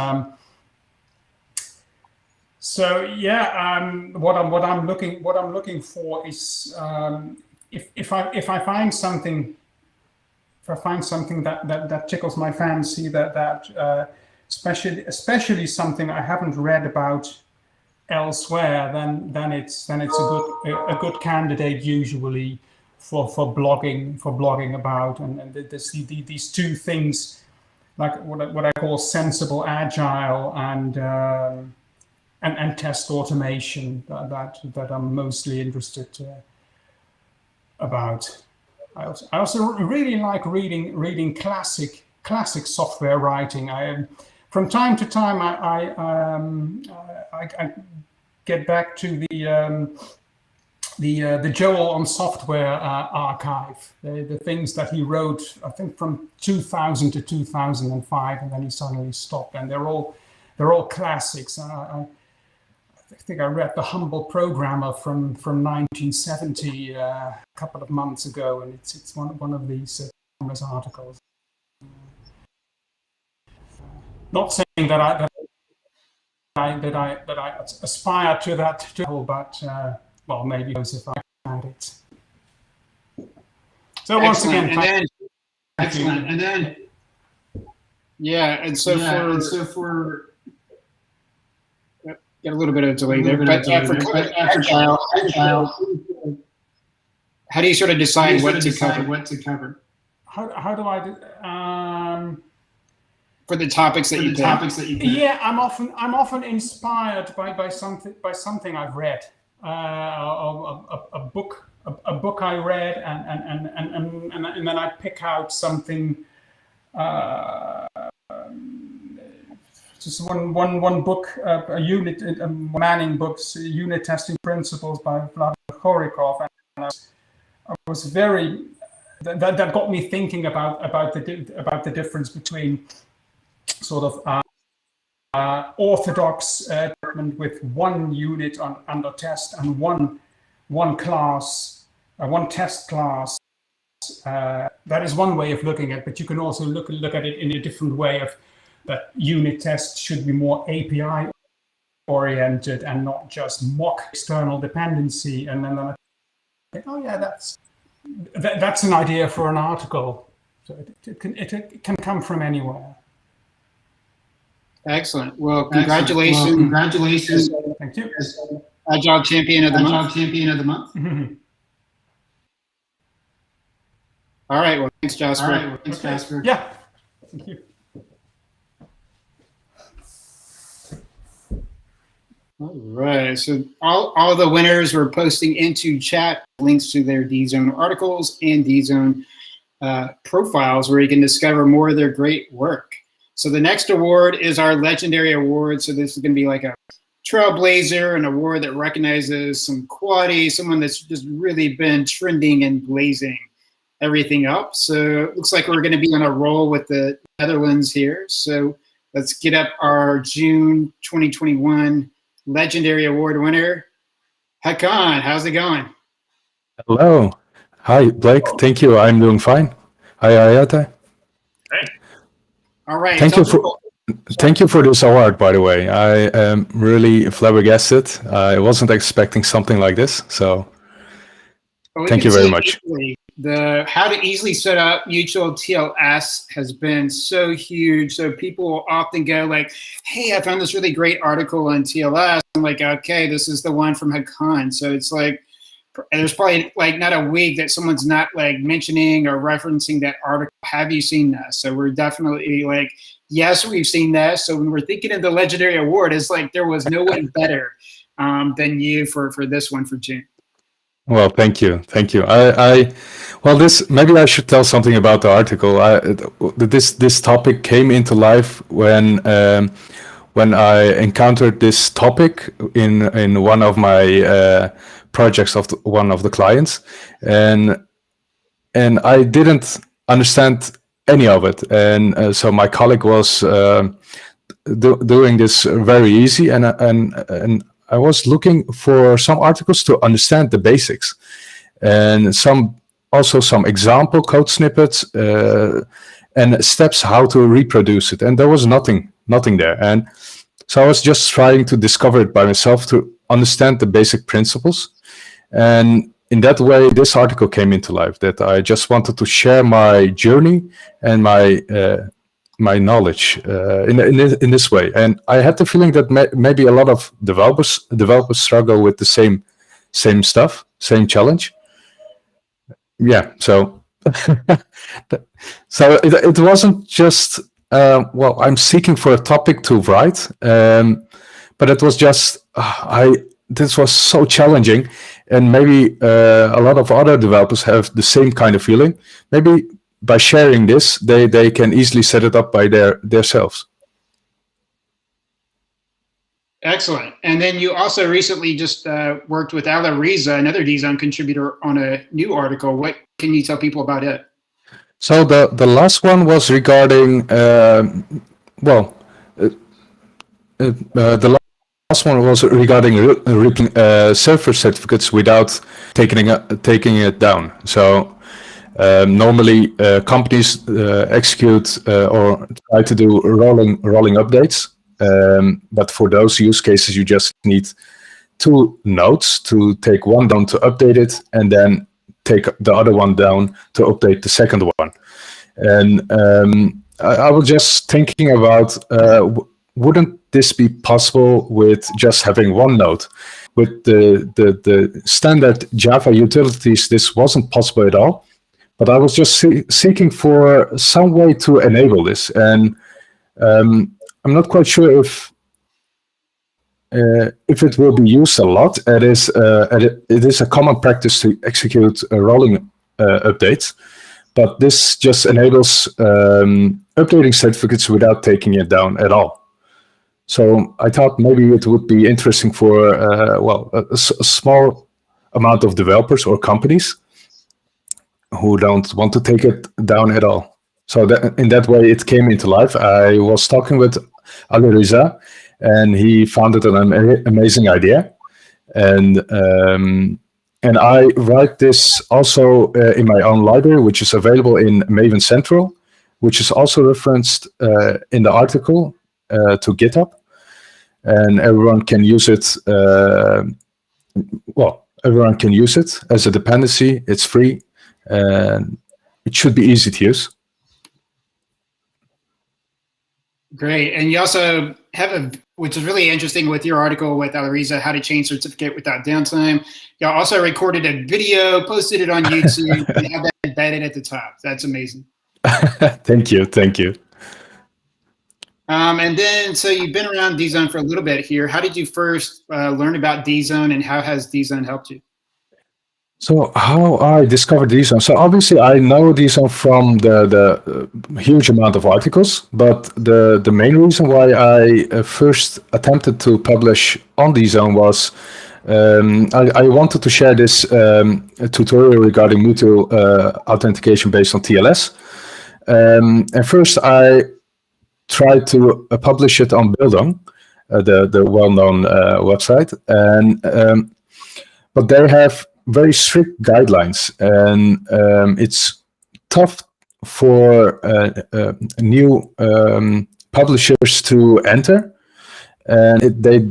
[SPEAKER 7] So yeah, what I'm looking for is if I find something that tickles my fancy, that especially something I haven't read about elsewhere, then it's a good candidate usually for blogging about, and these two things, like what I call sensible Agile and test automation, that I'm mostly interested about. I also really like reading classic software writing. From time to time I get back to the Joel on Software archive, the things that he wrote, I think from 2000 to 2005, and then he suddenly stopped. And they're all classics. I think I read The Humble Programmer from 1970 a couple of months ago, and it's one of these timeless articles. Not saying that I aspire to that, but well, maybe if I found it. So once again,
[SPEAKER 1] excellent. And then yeah, and so for get a little bit of a delay there, but for Agile, how do you sort of decide what to cover?
[SPEAKER 7] How do I do?
[SPEAKER 1] For the topics that you pick.
[SPEAKER 7] Yeah, I'm often inspired by something I've read, a book I read, and then I pick out something. Just one book, a unit, Manning books, Unit Testing Principles by Vladimir Khorikov, and I was very that got me thinking about the difference between sort of orthodox development with one unit under test and one class, one test class. That is one way of looking at it, but you can also look at it in a different way of that unit tests should be more API oriented and not just mock external dependency. And then I think, oh yeah, that's an idea for an article. So it can come from anywhere.
[SPEAKER 1] Excellent. Well, congratulations.
[SPEAKER 7] Thank you.
[SPEAKER 1] Agile Champion of the Month.
[SPEAKER 7] Mm-hmm.
[SPEAKER 1] All right. Well, thanks, Jasper.
[SPEAKER 7] Yeah. Thank you.
[SPEAKER 1] All right. So all the winners were posting into chat links to their DZone articles and DZone profiles where you can discover more of their great work. So the next award is our legendary award. So this is going to be like a trailblazer, an award that recognizes some quality, someone that's just really been trending and blazing everything up. So it looks like we're going to be on a roll with the Netherlands here. So let's get up our June 2021 legendary award winner, Hakan. How's it going?
[SPEAKER 8] Hello. Hi, Blake. Thank you. I'm doing fine. Hi, Ayata.
[SPEAKER 2] Hey.
[SPEAKER 1] All right.
[SPEAKER 8] Thank you for this award, by the way. I am really flabbergasted. I wasn't expecting something like this, so thank you very much.
[SPEAKER 1] The how to easily set up mutual TLS has been so huge. So people often go like, hey, I found this really great article on TLS. I'm like, okay, this is the one from Hakan. So it's like, there's probably like not a week that someone's not like mentioning or referencing that article. Have you seen that? So we're definitely like, yes, we've seen that. So when we're thinking of the legendary award, it's like there was no one better than you for this one for June.
[SPEAKER 8] Well, thank you. Well, maybe I should tell something about the article. This topic came into life when I encountered this topic in one of my projects of one of the clients, and I didn't understand any of it, and so my colleague was doing this very easy, and I was looking for some articles to understand the basics, and some example code snippets and steps how to reproduce it, and there was nothing there, and so I was just trying to discover it by myself to understand the basic principles, and in that way this article came into life, that I just wanted to share my journey and my knowledge in this way. And I had the feeling that maybe a lot of developers struggle with the same stuff, same challenge. Yeah, so so it wasn't just well, I'm seeking for a topic to write, but it was just this was so challenging, and maybe a lot of other developers have the same kind of feeling. Maybe by sharing this, they can easily set it up by themselves.
[SPEAKER 1] Excellent. And then you also recently just worked with Alariza, another DZone contributor, on a new article. What can you tell people about it?
[SPEAKER 8] So the last one was regarding the last one was regarding ripping server certificates without taking it down. So normally companies execute or try to do rolling updates, but for those use cases you just need 2 nodes to take one down to update it, and then take the other one down to update the second one. And I was just thinking about wouldn't this be possible with just having one node? With the standard Java utilities, this wasn't possible at all. But I was just seeking for some way to enable this, and I'm not quite sure if it will be used a lot. It is a common practice to execute rolling updates, but this just enables updating certificates without taking it down at all. So I thought maybe it would be interesting for a small amount of developers or companies who don't want to take it down at all. So in that way, it came into life. I was talking with Alariza, and he found it an amazing idea. And I write this also in my own library, which is available in Maven Central, which is also referenced in the article to GitHub. And everyone can use it. Everyone can use it as a dependency. It's free, and it should be easy to use.
[SPEAKER 1] Great. And you also have which is really interesting with your article with Alariza, how to change certificate without downtime. You also recorded a video, posted it on YouTube, and have that embedded at the top. That's amazing.
[SPEAKER 8] Thank you.
[SPEAKER 1] And then, so you've been around DZone for a little bit here. How did you first learn about DZone, and how has DZone helped you?
[SPEAKER 8] So how I discovered DZone. So obviously I know DZone from the huge amount of articles, but the main reason why I first attempted to publish on DZone was I wanted to share this tutorial regarding mutual authentication based on TLS. And first I tried to publish it on Bildung, the well-known website, and but they have very strict guidelines, and it's tough for new publishers to enter, and they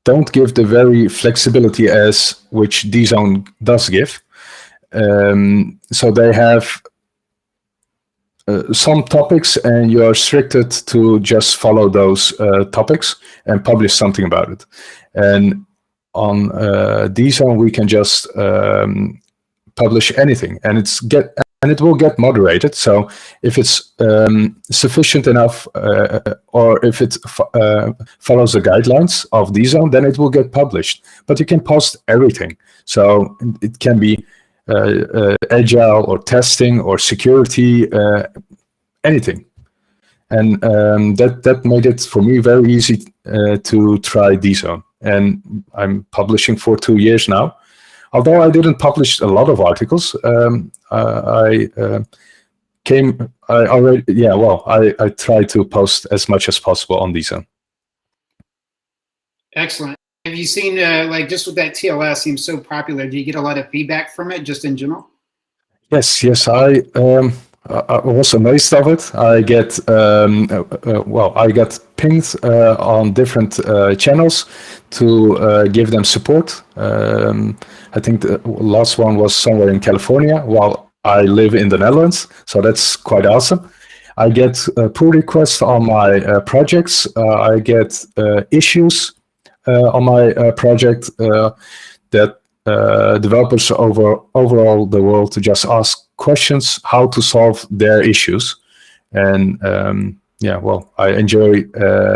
[SPEAKER 8] don't give the very flexibility as which DZone does give. So they have some topics, and you are restricted to just follow those topics and publish something about it. And on DZone, we can just publish anything, and it will get moderated. So if it's sufficient enough, or if it follows the guidelines of DZone, then it will get published. But you can post everything. So it can be agile or testing or security, anything. And that made it for me very easy to try DZone. And I'm publishing for 2 years now. Although I didn't publish a lot of articles, I try to post as much as possible on DZone.
[SPEAKER 1] Excellent. Have you seen, like, just with that TLS seems so popular, do you get a lot of feedback from it, just in general?
[SPEAKER 8] Yes, I was amazed of it. I get I get pinged on different channels to give them support. I think the last one was somewhere in California, while I live in the Netherlands, so that's quite awesome. I get pull requests on my projects. I get issues on my project that developers overall the world to just ask questions how to solve their issues, and I enjoy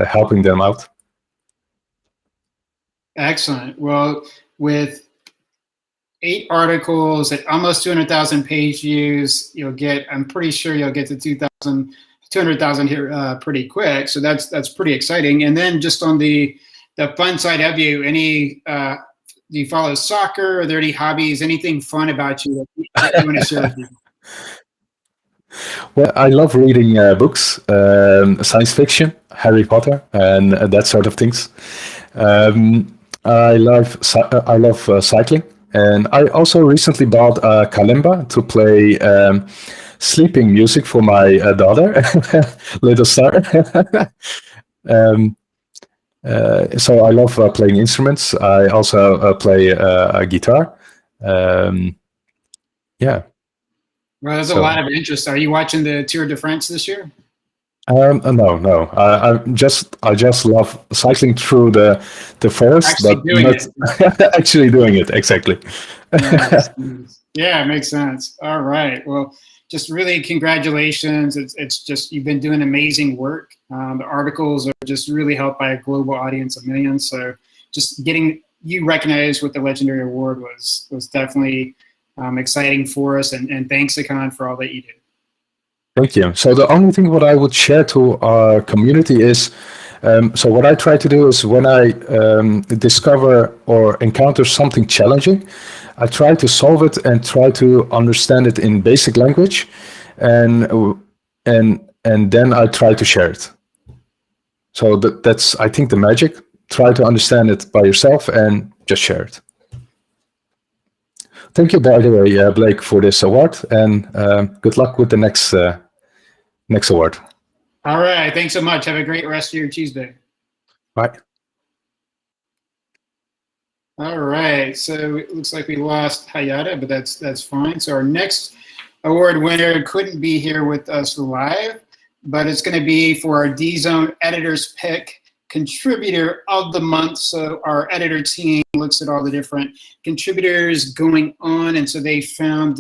[SPEAKER 8] helping them out.
[SPEAKER 1] Excellent. Well, with 8 articles at almost 200,000 page views, I'm pretty sure you'll get to 200,000 here pretty quick. So that's pretty exciting. And then just on the fun side of you, do you follow soccer? Are there any hobbies, anything fun about you that you want to share with people?
[SPEAKER 8] Well, I love reading books, science fiction, Harry Potter, and that sort of things. I love cycling, and I also recently bought a kalimba to play sleeping music for my daughter, little star. So I love playing instruments. I also play a guitar.
[SPEAKER 1] Well, there's a lot of interest. Are you watching the Tour de France this year?
[SPEAKER 8] No. I just love cycling through the forest, actually doing it. Exactly.
[SPEAKER 1] Yeah, it makes sense. All right. Well, just really congratulations. It's just, you've been doing amazing work. The articles are just really helped by a global audience of millions. So just getting you recognized with the Legendary Award was definitely exciting for us. And thanks, Akan, for all that you do.
[SPEAKER 8] Thank you. So the only thing what I would share to our community is, so what I try to do is when I discover or encounter something challenging, I try to solve it and try to understand it in basic language, and then I try to share it. So that's, I think, the magic. Try to understand it by yourself and just share it. Thank you, by the way, Blake, for this award, and good luck with the next award.
[SPEAKER 1] All right. Thanks so much. Have a great rest of your Tuesday.
[SPEAKER 8] Bye.
[SPEAKER 1] All right. So it looks like we lost Hyatt, but that's fine. So our next award winner couldn't be here with us live, but it's going to be for our DZone Editor's Pick Contributor of the Month. So our editor team looks at all the different contributors going on, and so they found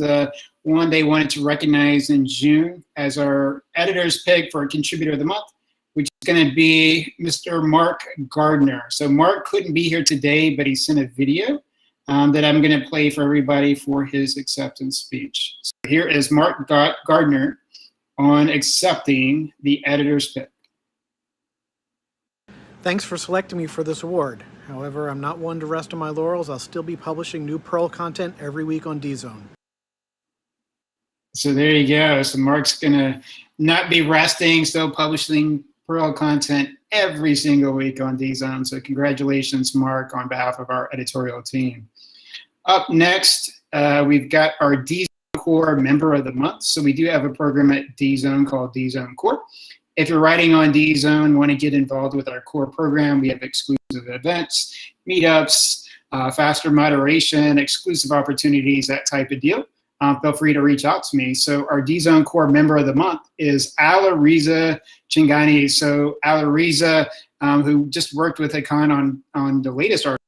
[SPEAKER 1] one they wanted to recognize in June as our editor's pick for Contributor of the Month, which is going to be Mr. Mark Gardner. So Mark couldn't be here today, but he sent a video that I'm going to play for everybody for his acceptance speech. So here is Mark Gardner on accepting the editor's pick.
[SPEAKER 9] Thanks for selecting me for this award. However, I'm not one to rest on my laurels. I'll still be publishing new Perl content every week on DZone.
[SPEAKER 1] So there you go. So Mark's going to not be resting, still publishing Perl content every single week on DZone. So congratulations, Mark, on behalf of our editorial team. Up next, we've got our DZone Core Member of the Month. So we do have a program at DZone called DZone Core. If you're writing on DZone, want to get involved with our core program, we have exclusive events, meetups, faster moderation, exclusive opportunities, that type of deal. Feel free to reach out to me. So our DZone Core Member of the Month is Alariza Chingani. So Alariza, who just worked with Akan on the latest article,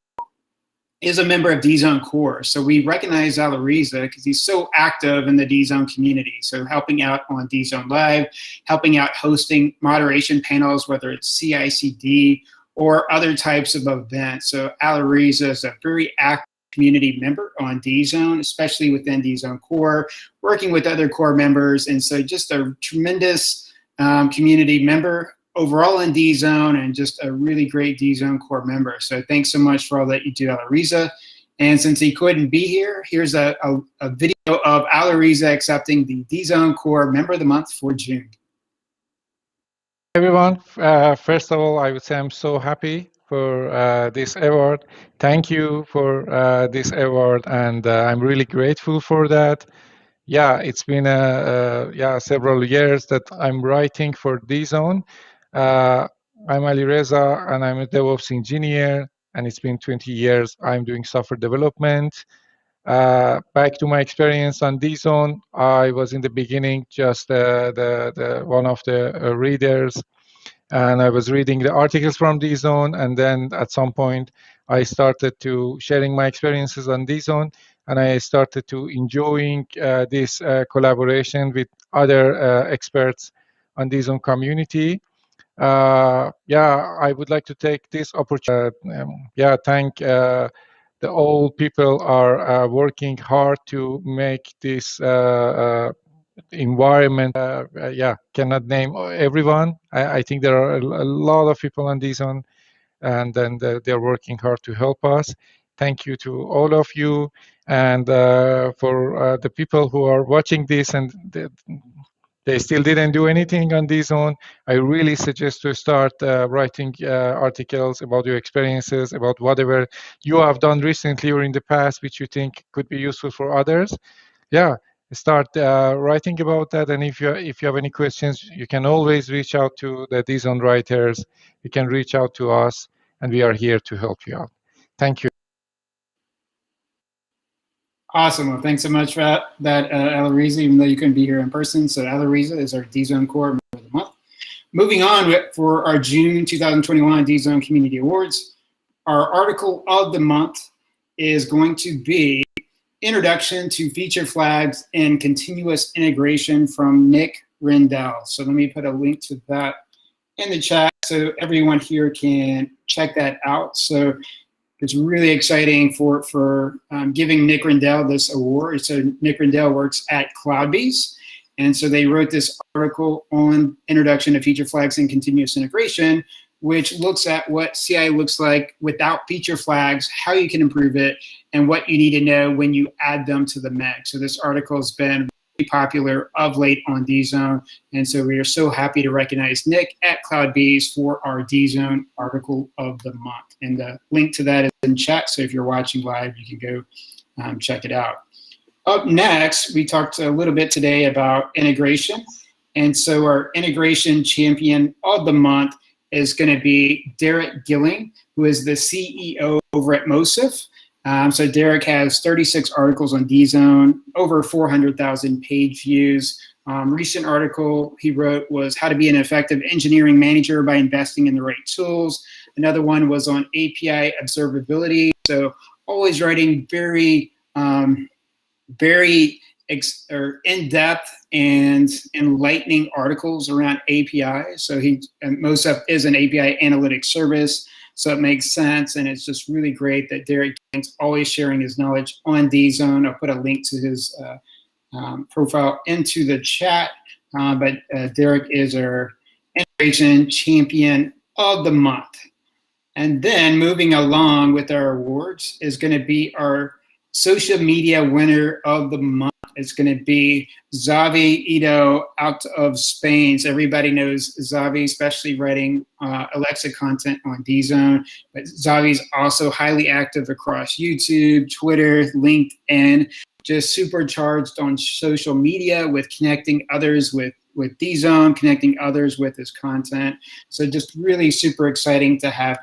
[SPEAKER 1] is a member of DZone Core. So we recognize Alariza because he's so active in the DZone community. So helping out on DZone Live, helping out hosting moderation panels, whether it's CI/CD or other types of events. So Alariza is a very active community member on DZone, especially within DZone Core, working with other core members. And so just a tremendous community member overall in DZone, and just a really great DZone Core member. So thanks so much for all that you do, Alariza. And since he couldn't be here, here's a video of Alariza accepting the DZone Core Member of the Month for June.
[SPEAKER 10] Everyone, first of all, I would say I'm so happy for this award. Thank you for this award, and I'm really grateful for that. Yeah, it's been several years that I'm writing for DZone. I'm Ali Reza, and I'm a DevOps engineer, and it's been 20 years I'm doing software development. Back to my experience on DZone, I was in the beginning just one of the readers, and I was reading the articles from DZone, and then at some point I started to sharing my experiences on DZone, and I started to enjoying this collaboration with other experts on DZone community. I would like to take this opportunity. Thank the all people are working hard to make this environment. Cannot name everyone. I think there are a lot of people on DZone, and then they're working hard to help us. Thank you to all of you, and for the people who are watching this and they still didn't do anything on DZone, I really suggest to start writing articles about your experiences, about whatever you have done recently or in the past, which you think could be useful for others. Yeah, start writing about that. And if you have any questions, you can always reach out to the DZone writers. You can reach out to us, and we are here to help you out. Thank you.
[SPEAKER 1] Awesome. Well, thanks so much for that, Alariza, even though you couldn't be here in person. So Alariza is our DZone Core Member of the Month. Moving on for our June 2021 DZone Community Awards, our article of the month is going to be Introduction to Feature Flags and Continuous Integration from Nick Rendell. So let me put a link to that in the chat so everyone here can check that out. So it's really exciting for giving Nick Rendell this award. So Nick Rendell works at CloudBees, and so they wrote this article on Introduction to Feature Flags and Continuous Integration, which looks at what CI looks like without feature flags, how you can improve it, and what you need to know when you add them to the mix. So this article has been really popular of late on DZone, and so we are so happy to recognize Nick at CloudBees for our DZone article of the month. And the link to that is in chat, so if you're watching live, you can go check it out. Up next, we talked a little bit today about integration, and so our integration champion of the month is going to be Derrick Gilling, who is the CEO over at Mosif. So Derrick has 36 articles on DZone, over 400,000 page views. Recent article he wrote was How to Be an Effective Engineering Manager by Investing in the Right Tools. Another one was on API observability. So always writing very in-depth and enlightening articles around API. So Mosif is an API analytics service so it makes sense. And it's just really great that Derrick Gilling's always sharing his knowledge on DZone. I'll put a link to his profile into the chat. But Derrick is our integration champion of the month. And then moving along with our awards is going to be our social media winner of the month. It's going to be Xavi Ito out of Spain. So everybody knows Xavi, especially writing Alexa content on DZone. But Xavi's also highly active across YouTube, Twitter, LinkedIn, just supercharged on social media with connecting others with DZone, connecting others with his content. So just really super exciting to have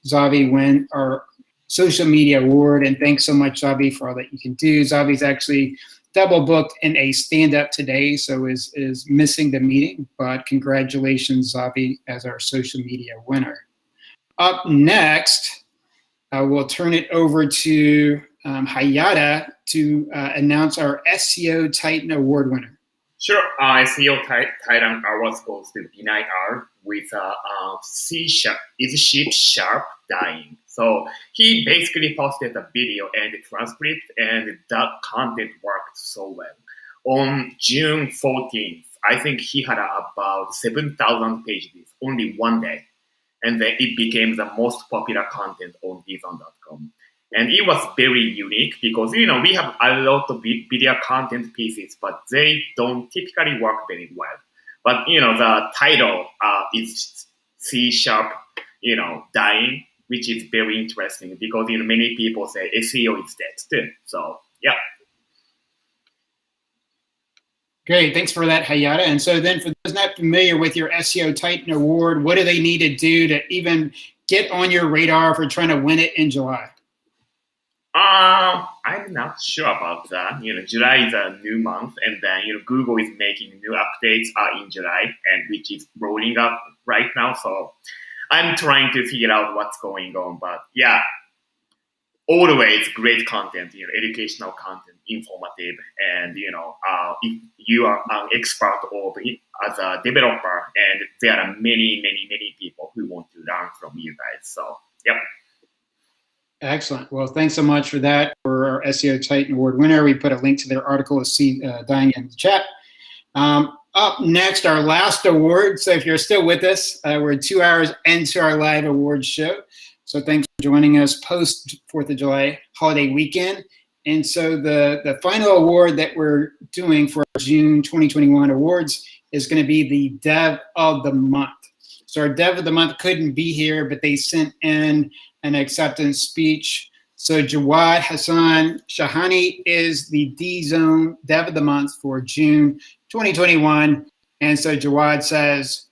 [SPEAKER 1] Xavi win our social media award. And thanks so much, Xavi, for all that you can do. Xavi's actually double booked in a stand-up today, so is missing the meeting. But congratulations, Xavi, as our social media winner. Up next, we'll turn it over to Hyatt to announce our SEO Titan Award winner.
[SPEAKER 2] Sure. SEO Titan Awards goes to Binay R with C# is sheep sharp dying. So he basically posted a video and a transcript, and that content worked so well. On June 14th, I think he had about 7,000 pages only one day, and then it became the most popular content on DZone.com. And it was very unique because, we have a lot of video content pieces, but they don't typically work very well. But, the title is C#, dying, which is very interesting because, many people say SEO is dead too. So, yeah.
[SPEAKER 1] Great, thanks for that, Hyatt. And so then for those not familiar with your SEO Titan Award, what do they need to do to even get on your radar for trying to win it in July?
[SPEAKER 2] I'm not sure about that. July is a new month, and then Google is making new updates in July, and which is rolling up right now. So I'm trying to figure out what's going on. But yeah, always great content, educational content, informative, and if you are an expert or as a developer, and there are many people who want to learn from you guys. So yep.
[SPEAKER 1] Excellent. Well, thanks so much for that. For our SEO Titan Award winner, we put a link to their article dying in the chat. Up next, our last award. So if you're still with us, we're 2 hours into our live awards show. So thanks for joining us post 4th of July holiday weekend. And so the final award that we're doing for our June 2021 awards is going to be the Dev of the Month. So our Dev of the Month couldn't be here, but they sent in an acceptance speech. So Jawad Hassan Shahani is the DZone Dev of the Month for June 2021. And so Jawad says,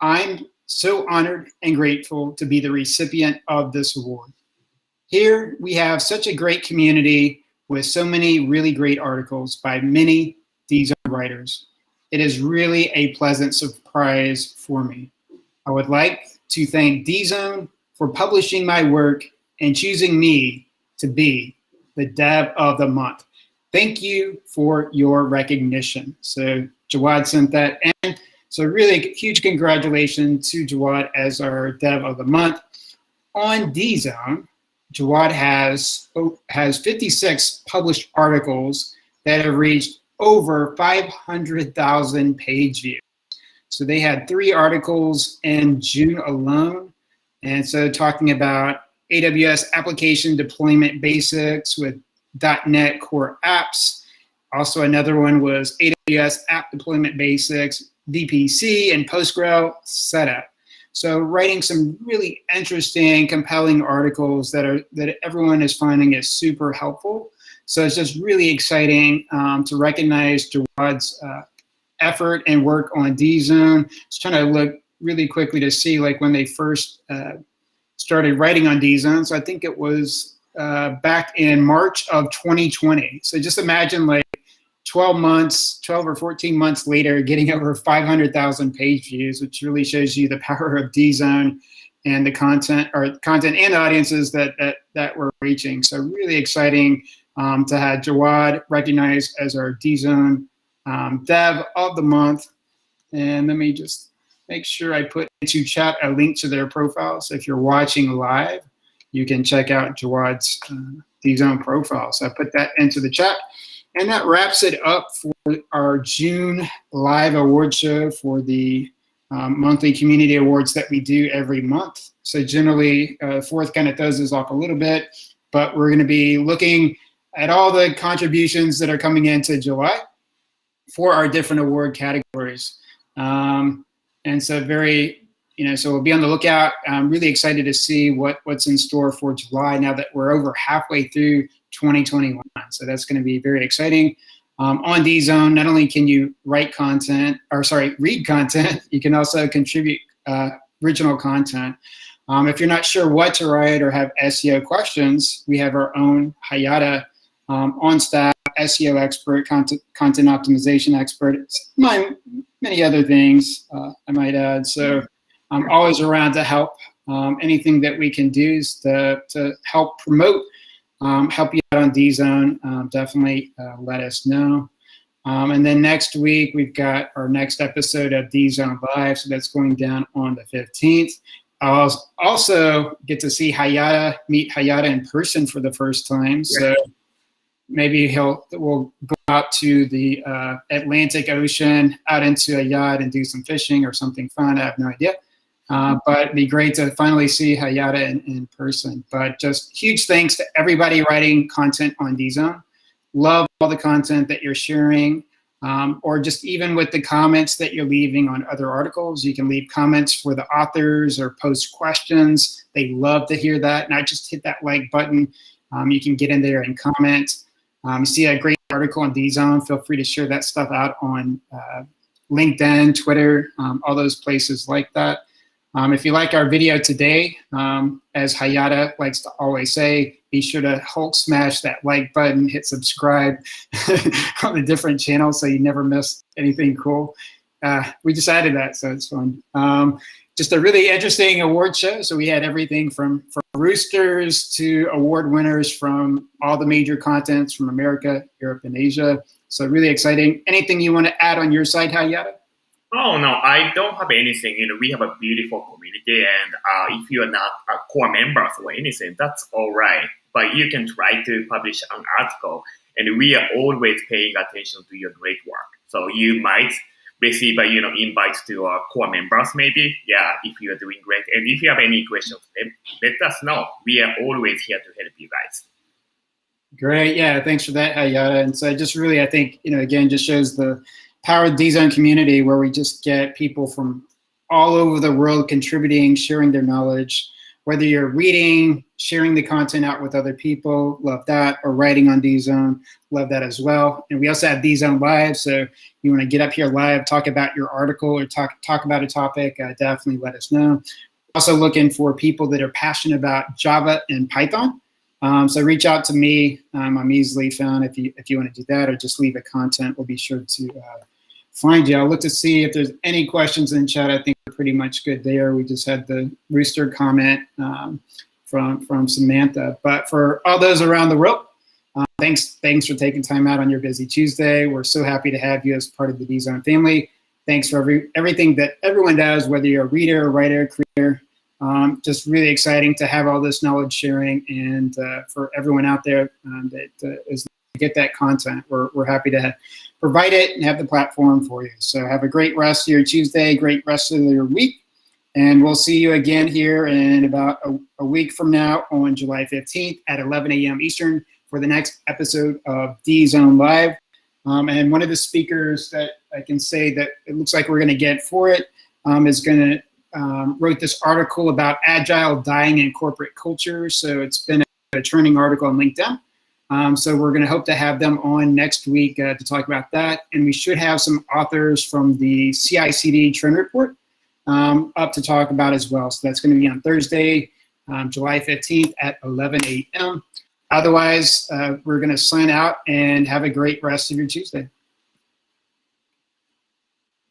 [SPEAKER 1] I'm so honored and grateful to be the recipient of this award. Here we have such a great community with so many really great articles by many DZone writers. It is really a pleasant surprise for me. I would like to thank DZone for publishing my work and choosing me to be the Dev of the Month. Thank you for your recognition. So Jawad sent that in. So really huge congratulations to Jawad as our Dev of the Month. On DZone, Jawad has 56 published articles that have reached over 500,000 page views. So they had 3 articles in June alone. And so talking about AWS application deployment basics with .NET Core apps. Also another one was AWS app deployment basics, VPC, and Postgres setup. So writing some really interesting, compelling articles that everyone is finding is super helpful. So it's just really exciting to recognize Jawad's effort and work on DZone. Just trying to look really quickly to see like when they first started writing on DZone. So I think it was back in March of 2020. So just imagine like 12 or 14 months later, getting over 500,000 page views, which really shows you the power of DZone and the content and audiences that we're reaching. So really exciting to have Jawad recognized as our DZone Dev of the Month. And let me just make sure I put into chat a link to their profiles. If you're watching live, you can check out Jawad's DZone profile. So I put that into the chat. And that wraps it up for our June live award show for the monthly community awards that we do every month. So generally, Fourth kind of throws us off a little bit, but we're going to be looking at all the contributions that are coming into July for our different award categories. And so so we'll be on the lookout. I'm really excited to see what's in store for July now that we're over halfway through 2021. So that's going to be very exciting. On DZone, not only can you read content, you can also contribute original content. If you're not sure what to write or have SEO questions, we have our own Hyatt on staff, SEO expert, content optimization expert, many other things I might add. So I'm always around to help. Anything that we can do is to help promote, help you out on DZone. Definitely let us know. And then next week, we've got our next episode of DZone Live. So that's going down on the 15th. I'll also get to see meet Hyatt in person for the first time. So maybe we'll go out to the Atlantic Ocean, out into a yacht and do some fishing or something fun. I have no idea. But it'd be great to finally see Hyatt in person. But just huge thanks to everybody writing content on DZone. Love all the content that you're sharing, or just even with the comments that you're leaving on other articles. You can leave comments for the authors or post questions. They love to hear that. Not just hit that like button. You can get in there and comment. You see a great article on DZone, feel free to share that stuff out on LinkedIn, Twitter, all those places like that. If you like our video today, as Hyatt likes to always say, be sure to Hulk smash that like button, hit subscribe on the different channels so you never miss anything cool. We just added that, so it's fun. Just a really interesting award show. So we had everything from roosters to award winners from all the major continents from America, Europe, and Asia. So really exciting. Anything you want to add on your side, Hyatt?
[SPEAKER 2] Oh, no, I don't have anything. We have a beautiful community, and if you're not a core member or anything, that's all right. But you can try to publish an article, and we are always paying attention to your great work. So you might receive a, invite to our core members, maybe. Yeah, if you are doing great. And if you have any questions, let us know. We are always here to help you guys.
[SPEAKER 1] Great. Yeah, thanks for that, Hyatt. And so just really, I think, again, just shows the power of DZone community, where we just get people from all over the world contributing, sharing their knowledge, whether you're reading, sharing the content out with other people, love that, or writing on DZone, love that as well. And we also have DZone Live, so you want to get up here live, talk about your article or talk about a topic, definitely let us know. Also looking for people that are passionate about Java and Python. So reach out to me. I'm easily found if you want to do that, or just leave a comment. We'll be sure to find you. I'll look to see if there's any questions in chat. I think we're pretty much good there. We just had the rooster comment from Samantha. But for all those around the world, thanks for taking time out on your busy Tuesday. We're so happy to have you as part of the DZone family. Thanks for everything that everyone does, whether you're a reader, writer, creator. Just really exciting to have all this knowledge sharing, and for everyone out there that is get that content. We're happy to provide it and have the platform for you. So have a great rest of your Tuesday, great rest of your week, and we'll see you again here in about a week from now on July 15th at 11 a.m. Eastern for the next episode of DZone Live. And one of the speakers that I can say that it looks like we're going to get for it is going to wrote this article about Agile dying in corporate culture. So it's been a trending article on LinkedIn. So we're going to hope to have them on next week to talk about that. And we should have some authors from the CI/CD trend report up to talk about as well. So that's going to be on Thursday, July 15th at 11 a.m. Otherwise, we're going to sign out and have a great rest of your Tuesday.